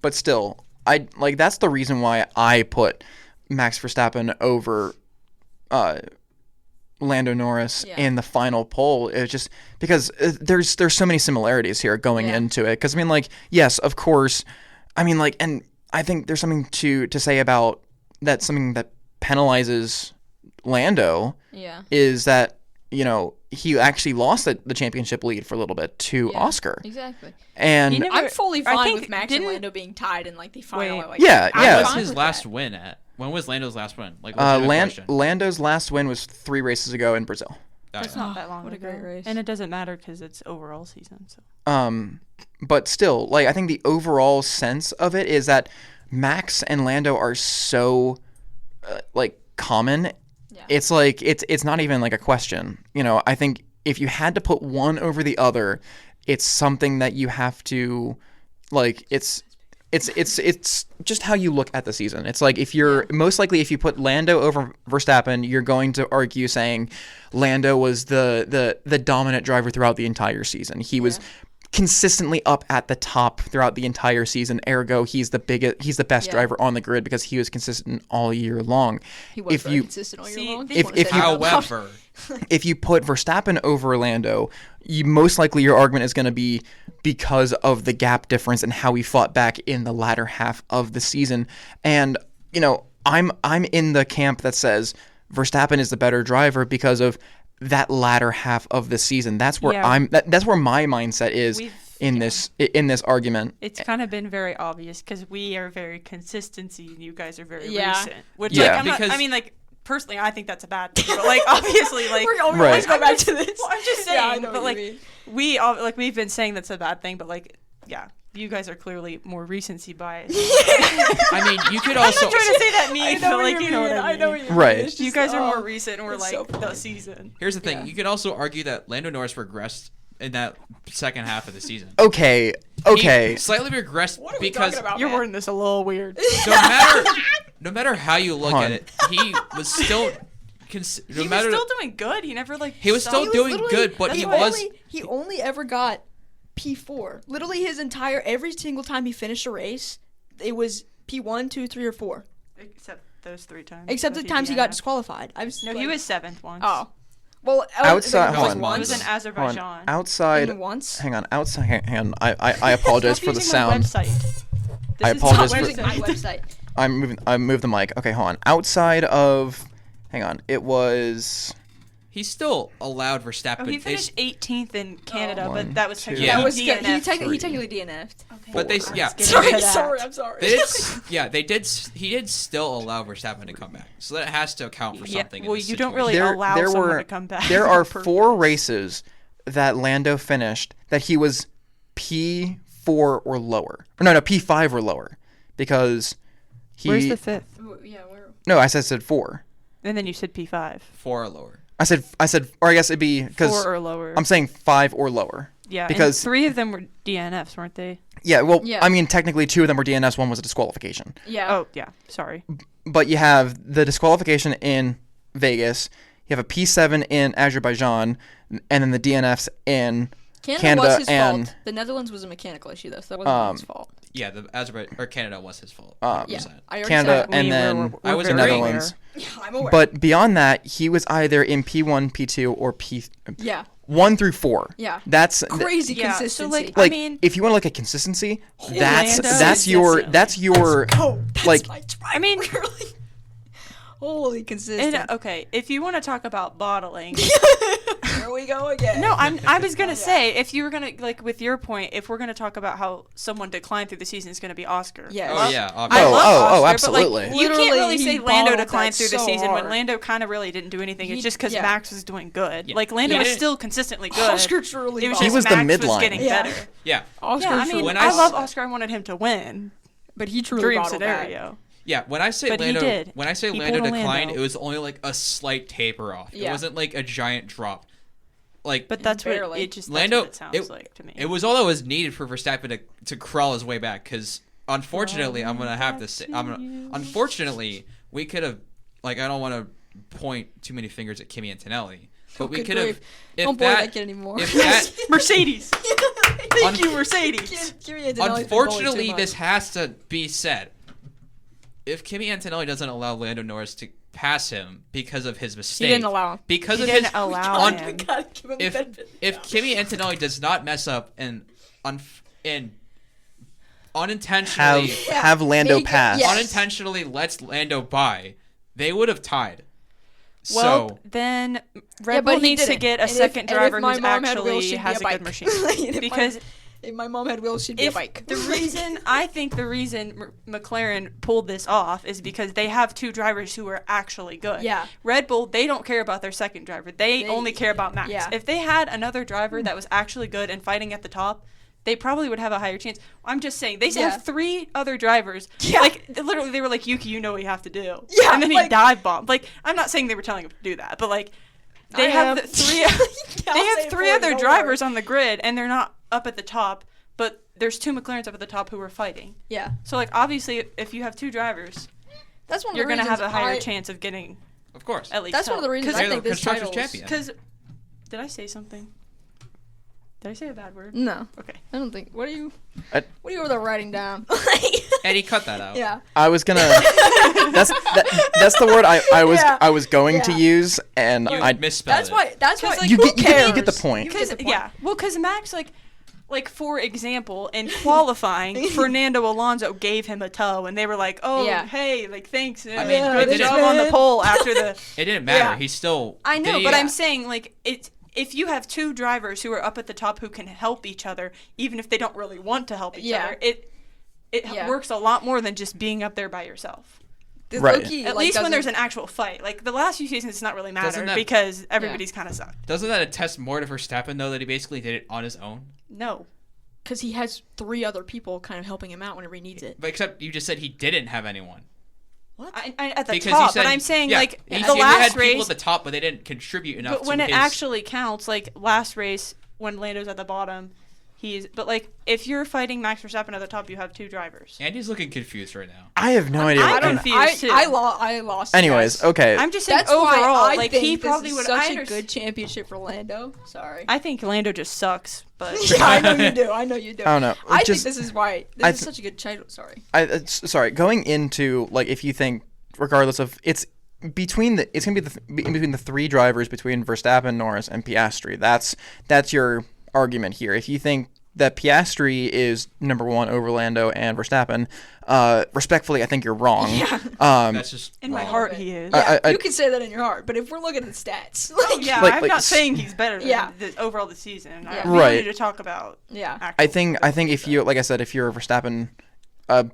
But still, that's the reason why I put Max Verstappen over Lando Norris Yeah. in the final poll. It's just because there's so many similarities here going Yeah. into it. Because I mean, like, yes, of course, I mean, like, and I think there's something to say about that. Something that penalizes Lando Yeah. is that, you know, he actually lost the championship lead for a little bit to Yeah. Oscar, Exactly. and He never- I'm fully I fine think with Max and didn't- Lando being tied in like the final. Wait. Like, Yeah, I'm yeah. When was fine his with last that. win at? When was Lando's last win? Like, legitimate question. Lando's last win was 3 races ago in Brazil. It's yeah. not that long What a ago, great race. and it doesn't matter because it's overall season. So But still, like, I think the overall sense of it is that Max and Lando are so like common. Yeah. It's like it's not even like a question. You know, I think if you had to put one over the other, it's something that you have to like. It's just how you look at the season. It's like if you're most likely if you put Lando over Verstappen, you're going to argue saying Lando was the dominant driver throughout the entire season. He was consistently up at the top throughout the entire season. Ergo, he's the best Yeah. driver on the grid because he was consistent all year long. He was if very you consistent all year See, long. if you- However, if you put Verstappen over Lando, you most likely your argument is going to be because of the gap difference and how he fought back in the latter half of the season. And you know, I'm in the camp that says Verstappen is the better driver because of that latter half of the season. That's where Yeah. that's where my mindset is in this argument. It's kind of been very obvious because we are very consistency and you guys are very Yeah. recent. Which, Yeah. like, I'm not, Because- I mean, like, personally, I think that's a bad thing. But, like, obviously, like, We're always Right. go back to this. well, I'm just saying, Yeah, I know but, what you like, mean. we all, like, we've been saying that's a bad thing, but, like, yeah, you guys are clearly more recency biased. I mean, you could also. I'm not trying to say that I mean, know but, what like, you you know what mean. I mean. know what you mean. Right. It's You just, guys are oh, more recent and we're, it's like, so the funny. season. Here's the thing. Yeah. You could also argue that Lando Norris regressed in that second half of the season. Okay. He slightly regressed What are we because talking about, You're man? wording this a little weird. no matter how you look Hon. at it, he was still. He was still doing good. He never, like, He was still stopped. doing good, but he was. He only ever got P4. Literally, his entire every single time he finished a race, it was P1, 2, 3, or 4. Except those 3 times. Except the that times he got DNF'd. disqualified. No, he was 7th once. Oh, well, Outside- it hold was on. Once. It was in once. Azerbaijan. Outside. And once. Hang on. Outside. Hang on. I apologize Stop for the using my sound. website. I This is apologize not for- Using my website. I moved the mic. Okay, hold on. Outside of. Hang on. It was. He still allowed Verstappen. Oh, he finished 18th in Canada, One, but that was two. technically Yeah. That was DNF. he three. technically DNF'd. Okay. But they, I was yeah. getting Sorry, to that. sorry, I'm sorry. They did, they did. He did still allow Verstappen to come back, so that has to account for Yeah, something. in well, this you don't situation. really allow someone to come back. There on are purpose. 4 races that Lando finished that he was P4 or lower. Or no, P5 or lower, because he. Where's the 5th? Yeah, where? No, I said 4. And then you said P5. 4 or lower. I said, or I guess it'd be because 4 or lower. I'm saying 5 or lower. Yeah, because- and 3 of them were DNFs, weren't they? Yeah, well, Yeah. I mean, technically 2 of them were DNS, 1 was a disqualification. Yeah. Oh, yeah. Sorry. But you have the disqualification in Vegas, you have a P7 in Azerbaijan, and then the DNFs in Canada was his and fault. The Netherlands was a mechanical issue, though, so that wasn't his fault. Yeah, the Azerbaijan or Canada was his fault. Yeah. 100%. I already Canada said and We then were I was the very Netherlands. Yeah, I'm aware. But beyond that, he was either in P1, P2, or P yeah, 1 through 4. yeah. That's Crazy Yeah, so, consistency. like, like I mean, if you want to look at consistency, that's Lando that's is your definitely- That's like- my I mean- really. Holy consistent. and, okay, if you want to talk about bottling, Here we go again. no, I was gonna say if you were gonna like with your point, if we're gonna talk about how someone declined through the season, it's gonna be Oscar. Yeah. Oh yeah, I obviously. Oh, love oh, Oscar, absolutely. But, like, you can't Literally, really he say Lando bottled declined that through the so season when hard. Lando kind of really didn't do anything. It's just because yeah. Max was doing good. Yeah. Like Lando Yeah. was still consistently good. Oscar truly. It was He just was the Max was midline. getting Yeah. better. Yeah, Oscar Yeah, I mean, When I I love s- Oscar. I wanted him to win. but he truly Dream bottled that. scenario. yeah. When I say But he Lando, did. when I say He Lando pulled a declined, Lando. it was only like a slight taper off. It Yeah. wasn't like a giant drop. Like But that's what Barely. it just Lando, that's what it sounds like to me. It was all that was needed for Verstappen to crawl his way back. Because unfortunately, I'm gonna have to say, unfortunately, we could have like I don't want to point too many fingers at Kimi Antonelli, but we good could have. grief. If Don't bore that, that kid anymore. if that, Mercedes. Thank Un- you, Mercedes. unfortunately, this has to be said. If Kimi Antonelli doesn't allow Lando Norris to pass him because of his mistake, He didn't allow him. because He of didn't his allow on- him. if Kimi Antonelli does not mess up and unintentionally have Lando Make it- pass. yes. unintentionally lets Lando by, they would have tied. Well, So then Yeah, Red but Bull he needs to didn't. get a And if- second and if driver my who mom had wheels, actually she'd be has a a bike. good machine. If my- Because If my mom had wheels, she'd be a if bike. the reason I think the reason McLaren pulled this off is because they have 2 drivers who are actually good. Yeah. Red Bull, they don't care about their second driver. They only care about Max. yeah. If they had another driver that was actually good and fighting at the top, they probably would have a higher chance. I'm just saying they Yeah. have 3 other drivers. Yeah. Like literally, they were like, "Yuki, you know what you have to do." Yeah, and then he like- dive bombed. Like I'm not saying they were telling him to do that, but like they I have am. the 3. I'll They say have it 3 for you, other don't drivers worry. on the grid, and they're not up at the top. But there's 2 McLarens up at the top who are fighting. Yeah, So like obviously, if you have 2 drivers, that's one of you're the gonna have a reasons higher I- chance of getting of course, at least. That's one of the reasons I They're the think this constructors' title's... champion. Because did I say something? Did I say a bad word? No, Okay. I don't think. What are you I- over there writing down? Eddie, cut that out. Yeah. I was gonna. That's the word Yeah. I was going to Yeah. use, and You I misspelled That's it. why. That's why. Like, you who get you get the cares? point. You get the point. Yeah. Well, because Max, like like, for example, in qualifying, Fernando Alonso gave him a tow, and they were like, "Oh, Yeah. hey, like, thanks, I mean, good it job didn't- on the pole." After the, It didn't matter. Yeah. He still. I know, did he- but I'm saying, like, if you have two drivers who are up at the top who can help each other, even if they don't really want to help each other, it works a lot more than just being up there by yourself. Right. Low-key, At like, least when doesn't- there's an actual fight. Like, the last few seasons, it's not really Doesn't mattered that- because everybody's kind of sucked. Doesn't that attest more to Verstappen though that he basically did it on his own? No. Because he has 3 other people kind of helping him out whenever he needs it. But except you just said he didn't have anyone. What? At the Because top, you said, but I'm saying, yeah, like, he the had last people race, at the top, but they didn't contribute enough. but when to it his... actually counts, like, last race, when Lando's at the bottom, but, like, if you're fighting Max Verstappen at the top, you have 2 drivers. Andy's looking confused right now. I have no idea. I'm what kind of- confused, too. I lost. Anyways, guys. okay. I'm just saying, That's overall, why I like, think he this probably is would such a good championship for Lando. Sorry. I think Lando just sucks, but... Yeah, I know you do. I know you do. I don't know. I Just- think this is why. I This is th- such a good title. Sorry. Sorry, going into, like, if you think, regardless of, it's gonna be in between the 3 drivers between Verstappen, Norris, and Piastri. That's your argument here. If you think that Piastri is number 1 over Lando and Verstappen, respectfully, I think you're wrong. Yeah. That's just In my wrong. heart, he is. Yeah, I- you can say that in your heart, but if we're looking at the stats, Yeah, Like- I'm like not s- saying he's better than Yeah. overall the season. Yeah. We Right. wanted to talk about yeah. I think if you, like I said, if you're a Verstappen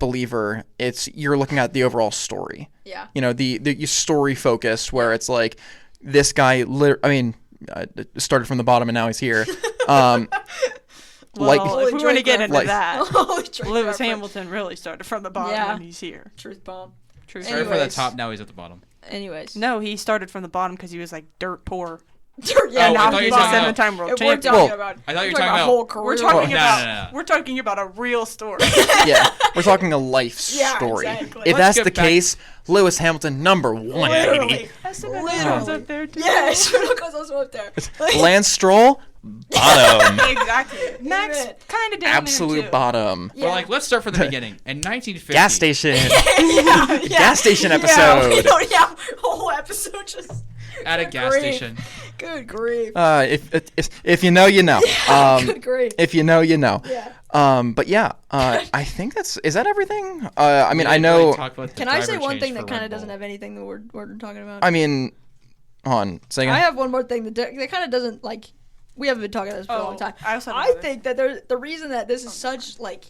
believer, you're looking at the overall story. Yeah. You know, the story focus where it's like this guy. Started from the bottom and now he's here. Well, if we want to get into like- that, Holy Drake Lewis reference. Hamilton really started from the bottom Yeah. when he's here. Truth bomb. True. Started from the Anyways. top, now he's at the bottom. Anyways. No, he started from the bottom because he was like dirt poor. Yeah, Oh, I now thought you he's were talking on. about- 7-time world If we're champion. talking about, I thought you were we're talking about- whole career. We're talking No, about no. we're talking about a real story. Yeah, we're talking a life Yeah, story. exactly. If Let's that's get the back- case, Lewis Hamilton number 1. Literally. Esteban Literally. Ocon's up there too. Yes, Runoko's also up there. Lance Stroll, bottom. Exactly. Max Amen. kind of down Absolute there too. bottom. Yeah. But like, let's start from the beginning. In 1950, Gas station. yeah. Gas station Yeah, episode. yeah, whole episode just. at a Good gas grief. station. Good grief. If you know, you know. Good grief. If you know, you know. Yeah. But yeah, I think is that everything? I mean, We I didn't know. really talk about the Can I say driver one change thing for that kind Red of doesn't Bull. have anything that we're talking about? I mean, hold on, say again. I have one more thing that kind of doesn't like. We haven't been talking about this for a long time. I also have I another. think that the reason that this is such like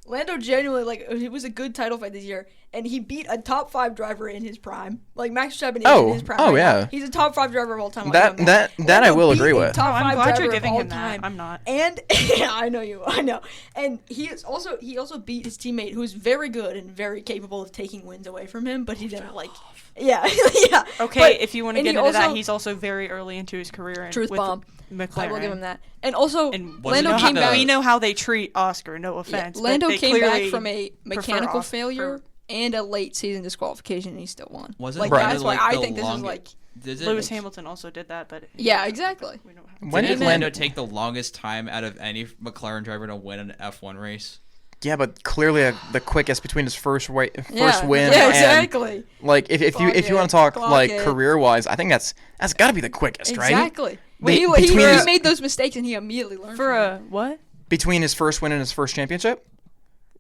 Lando genuinely like it was a good title fight this year, and he beat a top 5 driver in his prime. Like Max Verstappen is in his prime. Oh, right yeah. now. He's a top 5 driver of all time. That I Lando will beat agree a with. Top Oh, 5 I'm glad driver you're of giving all him that. time. I'm not. And yeah, I know. And he also beat his teammate who is very good and very capable of taking wins away from him, but he didn't like. Yeah, yeah. Okay, But- if you want to and get he into that, also- he's also very early into his career. Truth with bomb. McLaren. I will give him that. And also, And Wasn't Lando it came the- back. We know how they treat Oscar. No Yeah, offense. but Lando they came back clearly from a prefer mechanical Oscar. failure and a late season disqualification, and he still won. Wasn't like Right. that's why I think this is like. Lewis Hamilton also did that, but Yeah, exactly. we don't have. When Didn't did Lando Lando? take the longest time out of any McLaren driver to win an F1 race? Yeah, but clearly the quickest between his first win Yeah, and exactly. like if you Clock want it, to talk clock like it. career wise, I think that's got to be the quickest, right? Exactly. When Be- he between his- made those mistakes and he immediately learned For from a what? Between his first win and his first championship.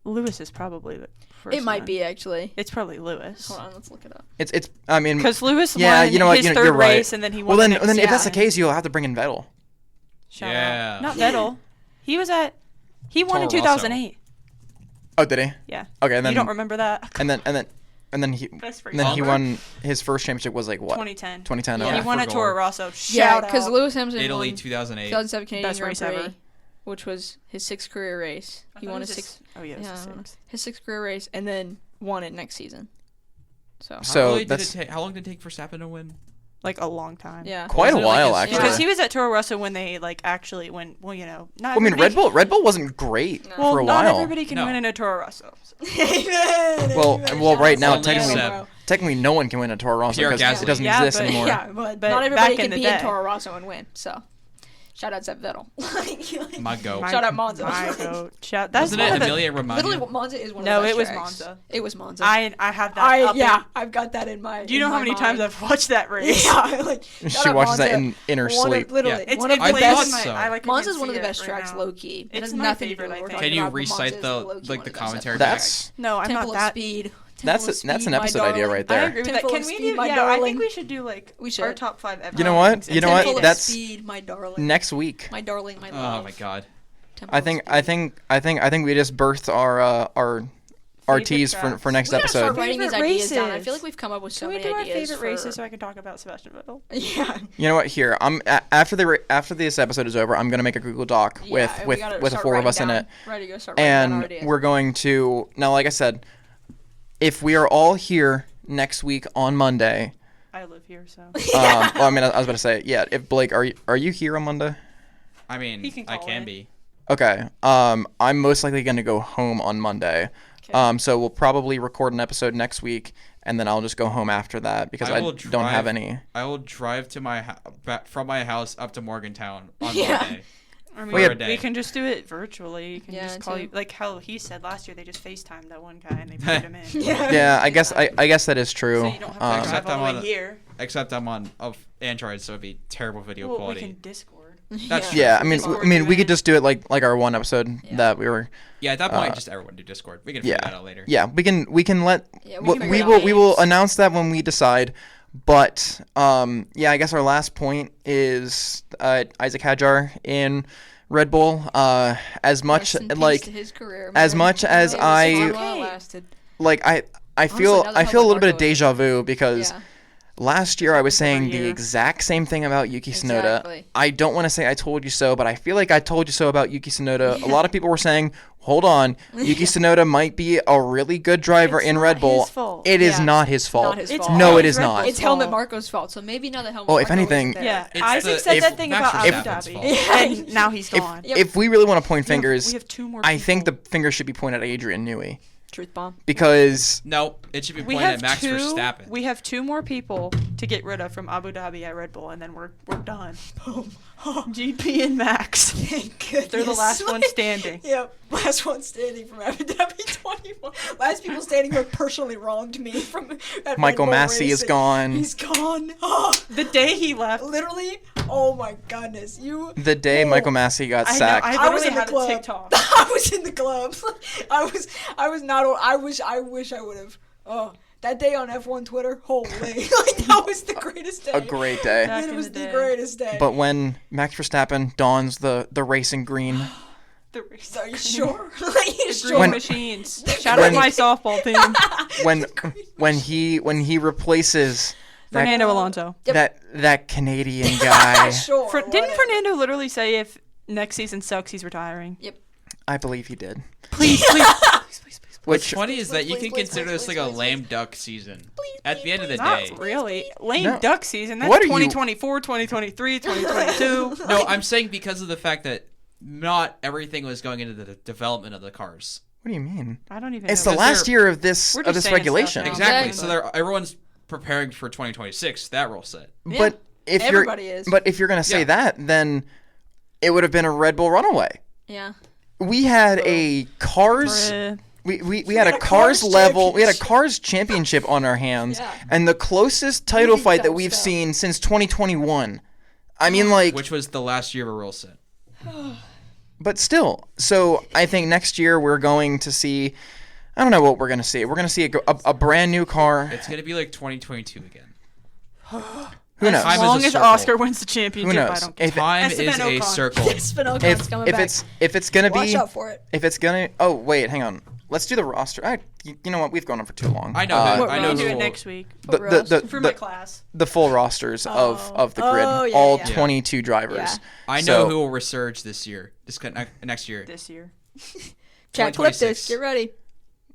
Lewis is probably the first It might one. be actually. It's probably Lewis. Hold on, let's look it up. It's I mean Because Lewis yeah, won you know what, his you're third right. race, and then he won. well the then next if that's the Yeah. case, you'll have to bring in Vettel. Shout Yeah. out. Not Vettel. He was at. He won in Toro Rosso. 2008. Oh, did he? Yeah. Okay, and then You don't remember that? and then he Best and then he Longer? won his first championship was like what? 2010. 2010. Yeah. Okay. He won at for Toro gold. Rosso. Yeah, Shout because out. Lewis Hamilton Italy, won 2008. 2007 Canadian Best Grand race Prix, ever. which was his 6th career race. I He thought won it his was 6th. Oh yeah, it was Yeah, a I don't know. 6. His 6th career race, and then won it next season. So So How that's long did it take Verstappen to win? Like a long time. yeah. quite a Wasn't it while like his actually. Because he was at Toro Rosso when they like actually when well you know not I mean, everybody- Red Bull wasn't great No. well for a not while. everybody can No. win in a Toro Rosso. So. Well, right now Only technically, Seb. technically no one can win a Toro Rosso Pierre because Gasly. it doesn't Yeah, exist but- anymore. Yeah, but But not everybody back in can the be day. in Toro Rosso and win. So Shout out Zeb Vettel. My goat. Shout out Monza. My goat. That's Wasn't one it of the- Amelia Romagna? Literally, Monza is one of No, the best it was tracks. Monza. It was Monza. I have that. up in- I've got that in my. Do you know how many times I've watched that race? Yeah, like, She shout out watches that Monza. in her sleep. Literally, It's one of I the thought best. so. I like Monza's can one of the see best it tracks, right low key. It It's has my nothing to do favorite, with I what we're think. Can talking you about, but recite Monza is the low-key one the of best commentary? That's No, I'm Temple not that. of Speed. that's Temple of an Speed, episode my idea darling. right I there. agree with that. Temple Can of we Speed, do? my Yeah, I darling. think we should do like We should. our top 5 ever. You know what? You know what? Temple of That's Speed, my darling. next week. My darling, my Oh love. my god. Temple I of think Speed. we just birthed our Favorite teas for tracks. next We gotta start episode. writing these Favorite ideas down. I races. feel like we've come up with so Can we many do our ideas favorite for... races so I can talk about Sebastian Vettel? Yeah. You know what? Here, after this episode is over, I'm gonna make a Google Doc with Yeah, we gotta the start 4 of writing us in down- it, Ready to go start writing down our and ideas. we're going to now. Like I said, if we are all here next week on Monday, I live here, so. well, I mean, I was about to say, yeah. If Blake, are you here on Monday? I mean, He can I call can in. be. Okay. I'm most likely gonna go home on Monday. Okay. So we'll probably record an episode next week, and then I'll just go home after that because I will don't have drive- any. I will drive to from my house up to Morgantown on Yeah. Monday. I Well, yeah. mean, we can just do it virtually. You can Yeah, just call too. you, like how he said last year. They just FaceTimed that one guy and they put him in. Yeah, I guess that is true. So you don't have to Um, drive Except all the I'm way on- here. Except I'm on Android, so it'd be terrible video Well, we quality. can Discord. That's true. yeah, I mean, Discord we could do just do it like our one episode Yeah. that we were. Yeah, at that point, Uh, just everyone do Discord. We can figure that out later. Yeah, we can let. Yeah, we, can we figure it will out. we will announce that when we decide. But yeah, I guess our last point is Isaac Hadjar in Red Bull. As much Rest in peace like to his career, as man. much as It was I- long while it lasted. like I Honestly, feel now that I feel a little bit of Marco is- deja vu because. Yeah. Last year I was saying the year. exact same thing about Yuki Tsunoda. Exactly. I don't want to say I told you so, but I feel like I told you so about Yuki Tsunoda. A lot of people were saying, "Hold on, Yuki Tsunoda might be a really good driver It's in not Red Bull." his fault. It is Yeah. not his fault. Not his It's fault. No, always it is Red not. Bull's It's Helmut fault. Marco's fault. So maybe now that Helmut Oh, if Marko anything- isn't there- Yeah, It's Isaac the- said if that thing Max about Abu Verstappen's Dhabi, fault. and now he's gone. Yep. If we really want to point We have- fingers, we have 2 more. I think the people. finger should be pointed at Adrian Newey Truth bomb. because No, it should be We pointed have at Max 2. Verstappen. We have 2 more people to get rid of from Abu Dhabi at Red Bull, and then we're done. Boom. GP and Max. Thank goodness. They're the last one standing. Yep, last one standing from Abu Dhabi 21. Last people standing who have personally wronged me from. At Michael Red Bull Massey is Racing. gone. He's gone. Oh, The day he left, literally. Oh my goodness, you. the day Oh. Michael Massey got I know, sacked. I I was literally in the had a club. TikTok. I was in the clubs. I was not. I wish I would have. Oh, that day on F1 Twitter, holy, like that was the greatest day. A great day. Back It in was the the day. greatest day. But when Max Verstappen dons the racing green, The race. Are you sure? Like, you Green sure? When- machines. Shout out when- my softball team. when he replaces that Fernando Alonso. Yep. that Canadian guy, Sure. Didn't whatever. Fernando literally say if next season sucks, he's retiring? I believe he did. Please, please, please, please, please. What's Which funny is that you please, can please, consider please, this like please, a please, lame duck season. Please, At the end of the Not day. really. Lame No. duck season. That's What are you- 2024, 2023, 2022. No, I'm saying because of the fact that not everything was going into the development of the cars. What do you mean? I don't even It's know. the Because last they're- year of this We're just saying regulation. stuff now. Exactly. Exactly. So everyone's preparing for 2026. That rule set. But if Everybody you're is. but if you're gonna say Yeah. that, then it would have been a Red Bull runaway. Yeah. We had a cars. Bruh. We had a cars level. We had a cars championship on our hands, Yeah. and the closest title Really fight that dumb we've stuff. seen since 2021. I mean, like, Which was the last year of a rule set. but still. So I think next year we're going to see. I don't know what we're gonna see. We're gonna see a brand new car. It's going to be like 2022 again. Who knows? Time As is a long as circle. Oscar wins the Who championship, I knows? don't care. If Time Esteban is a Ocon. circle. Spin Ocon's coming back. if it's gonna Watch be out for it. if it's gonna wait, hang on. Let's do the roster. You know what? We've gone on for too long. I know Uh, who- I We know can do who it will- next week the, for my the, class. the full rosters of the grid, Oh, yeah, all yeah. 22 drivers. Yeah. I know So- who will resurge this year. Next year. This year. Chat, clip 2026. this. Get ready.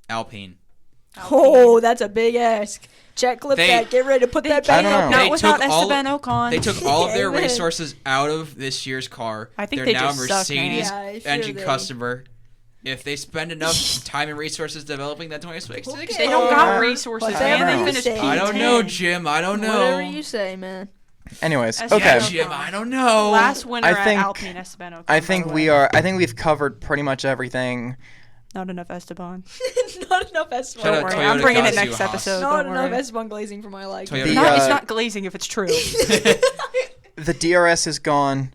Alpine. Oh, that's a big ask. Chat, clip They- that. Get ready to put that I bang don't up. know. Not They without took all- Esteban Ocon. They took all of their Amen. resources out of this year's car. I think They're they now just suck, man. Mercedes Yeah, I fear engine they- customer. If they spend enough time and resources developing that 2026, Okay. They don't got Uh, resources, whatever man. you They finished say. I don't know, P10. Jim. I don't know. Whatever you say, man. Anyways, As okay. Jim, I don't know. Last winner I think- at Alpine Esteban Ocon. I think we've covered pretty much everything. Not enough Esteban. Not enough Esteban. Shout Don't out worry, Toyota I'm bringing it Gazoo next Haas. episode. Not Don't enough worry. Esteban glazing for my liking. Toyota It's uh, not glazing if it's true. The DRS is gone.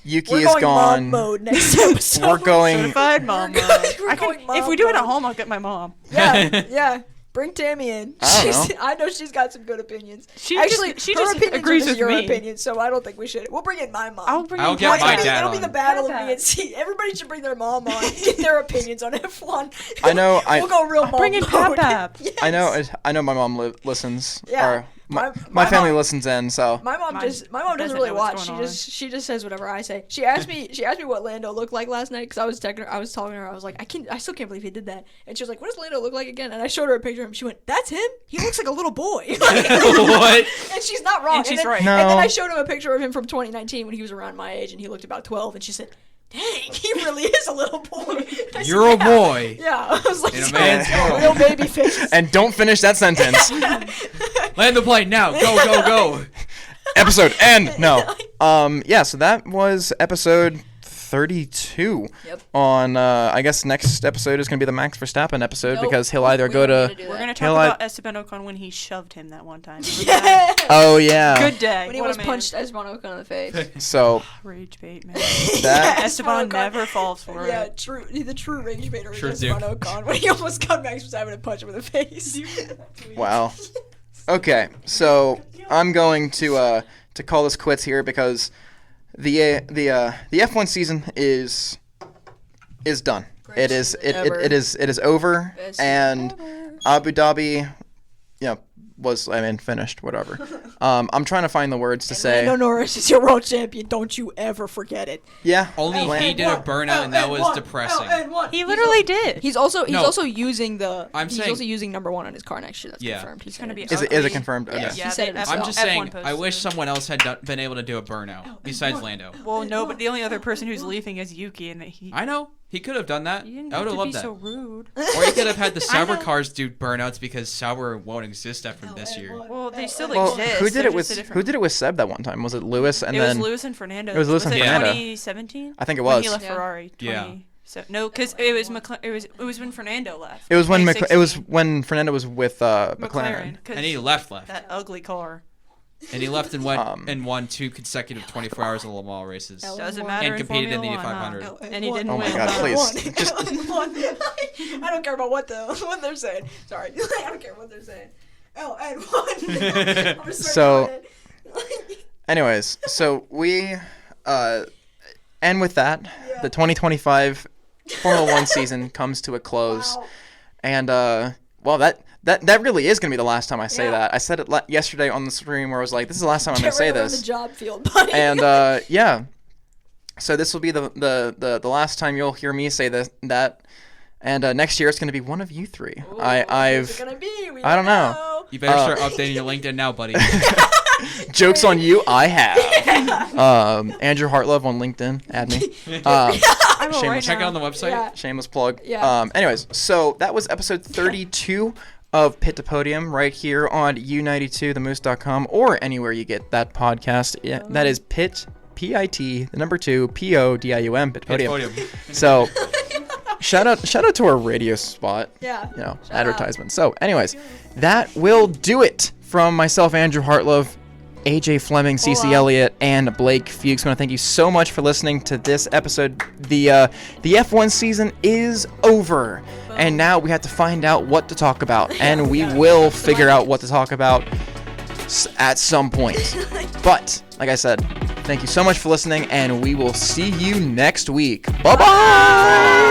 Yuki We're is going gone. mom mode next episode. We're going. Certified mom mode. We're I can, going mom if we do it at mode. home, I'll get my mom. Yeah. Bring Tammy in. I don't know. I know she's got some good opinions. She Actually, just, she her just opinions agrees are just with your me. opinions, so I don't think we should. We'll bring in my mom. I'll bring I'll in get my it'll be, dad it'll be on. the battle of Dad. me and C. Everybody should bring their mom on and get their opinions on F1. I know. We'll go real mom bring in mode. Pap. Yes. I know. My mom listens. Yeah. Or my My family mom- listens in. So My mom doesn't doesn't really know what's watch. going She just says whatever I say. She asked me what Lando looked like last night because I was telling her I was like I still can't believe he did that, and she was like, what does Lando look like again? And I showed her a picture of him. She went, that's him. He looks like a little boy. What? And she's not wrong. And she's then, right. And then No. I showed him a picture of him from 2019 when he was around my age and he looked about 12, and she said, dang, he really is a little boy. I said, You're a "Yeah." boy. Yeah, I was like, In a man's real baby face. and don't finish that sentence. Land the plane now. Go. Episode end. No. Yeah. So that was episode 32. Yep. On I guess next episode is gonna be the Max Verstappen episode Nope. because he'll either We go don't to. need to do We're that. gonna Hell, talk I- about Esteban Ocon when he shoved him that one time. Yeah. Oh yeah. Good day. When he What was a man. punched Esteban Ocon in the face. So Rage bait, man. that Esteban Ocon. never falls for Yeah, it. true. The true rage baiter was Sure Esteban do. Ocon when he almost got Max Verstappen and punched him in the face. wow. Okay, so I'm going to call this quits here because the F1 season is done. It is ever. it is over, Best and ever. Abu Dhabi, was finished. Whatever. I'm trying to find the words to say. Lando Norris is your world champion. Don't you ever forget it. Yeah. Only he did a burnout, and that was depressing. He literally did. He's also No. using the. I'm he's saying- also using number 1 on his car next year. That's Yeah. confirmed. He's gonna be Is it ugly. confirmed? Okay. Yeah. He said it the himself. I'm just F1 saying, I posted wish it. someone else had been able to do a burnout besides Lando. Well, no, but the only other person who's leaving is Yuki, and he. I know. He could have done that. You didn't I have would to have be loved that. so rude. Or he could have had the I Sauber know. cars do burnouts because Sauber won't exist after this year. Well, they still Well, exist. who did They're it just with a different- who did it with Seb that one time? Was it Lewis and It then was Lewis and Fernando. It was Lewis and Fernando. 2017? I think it When was. he left Yeah. Ferrari. Yeah. No, because it was it was when Fernando left. It was when it was 2016. when Fernando was with McLaren. 'cause And he left. that ugly car. And he left and won 2 consecutive 24 hours of Le Mans races. Doesn't L1. matter And in competed in the Formula 1, 500. huh? And he didn't Oh my win. God, huh? please. Just- I don't care about what they're saying. Sorry, I don't care what they're saying. LN1. I'm just So- circling it. Anyways, so we and with that, the 2025 Formula 1 season comes to a close. Wow. And well, that really is gonna be the last time I say Yeah. that. I said it yesterday on the stream where I was like, "This is the last time I'm gonna Get say ready to run this." the job field, buddy. And yeah, so this will be the last time you'll hear me say that. And next year it's gonna be one of you three. Ooh, what's it gonna be? We I don't know. You better start updating your LinkedIn now, buddy. Jokes on you, I have. Andrew Hartlove on LinkedIn, add me. I will Shameless. right Check it now. on the website. Yeah. Shameless plug. Yeah. Anyways, so that was episode 32 of Pit to Podium right here on U92themoose.com or anywhere you get that podcast. Yeah, that is Pit, P-I-T, the number 2, P-O-D-I-U-M, Pit to Hit Podium. podium. So shout out to our radio spot. Yeah. Advertisement. So anyways, that will do it from myself, Andrew Hartlove, AJ Fleming, Cece Hola. Elliott, and Blake Fuchs. I want to thank you so much for listening to this episode. The F1 season is over, and now we have to find out what to talk about, and we will figure out what to talk about at some point. But like I said, thank you so much for listening, and we will see you next week. Bye bye.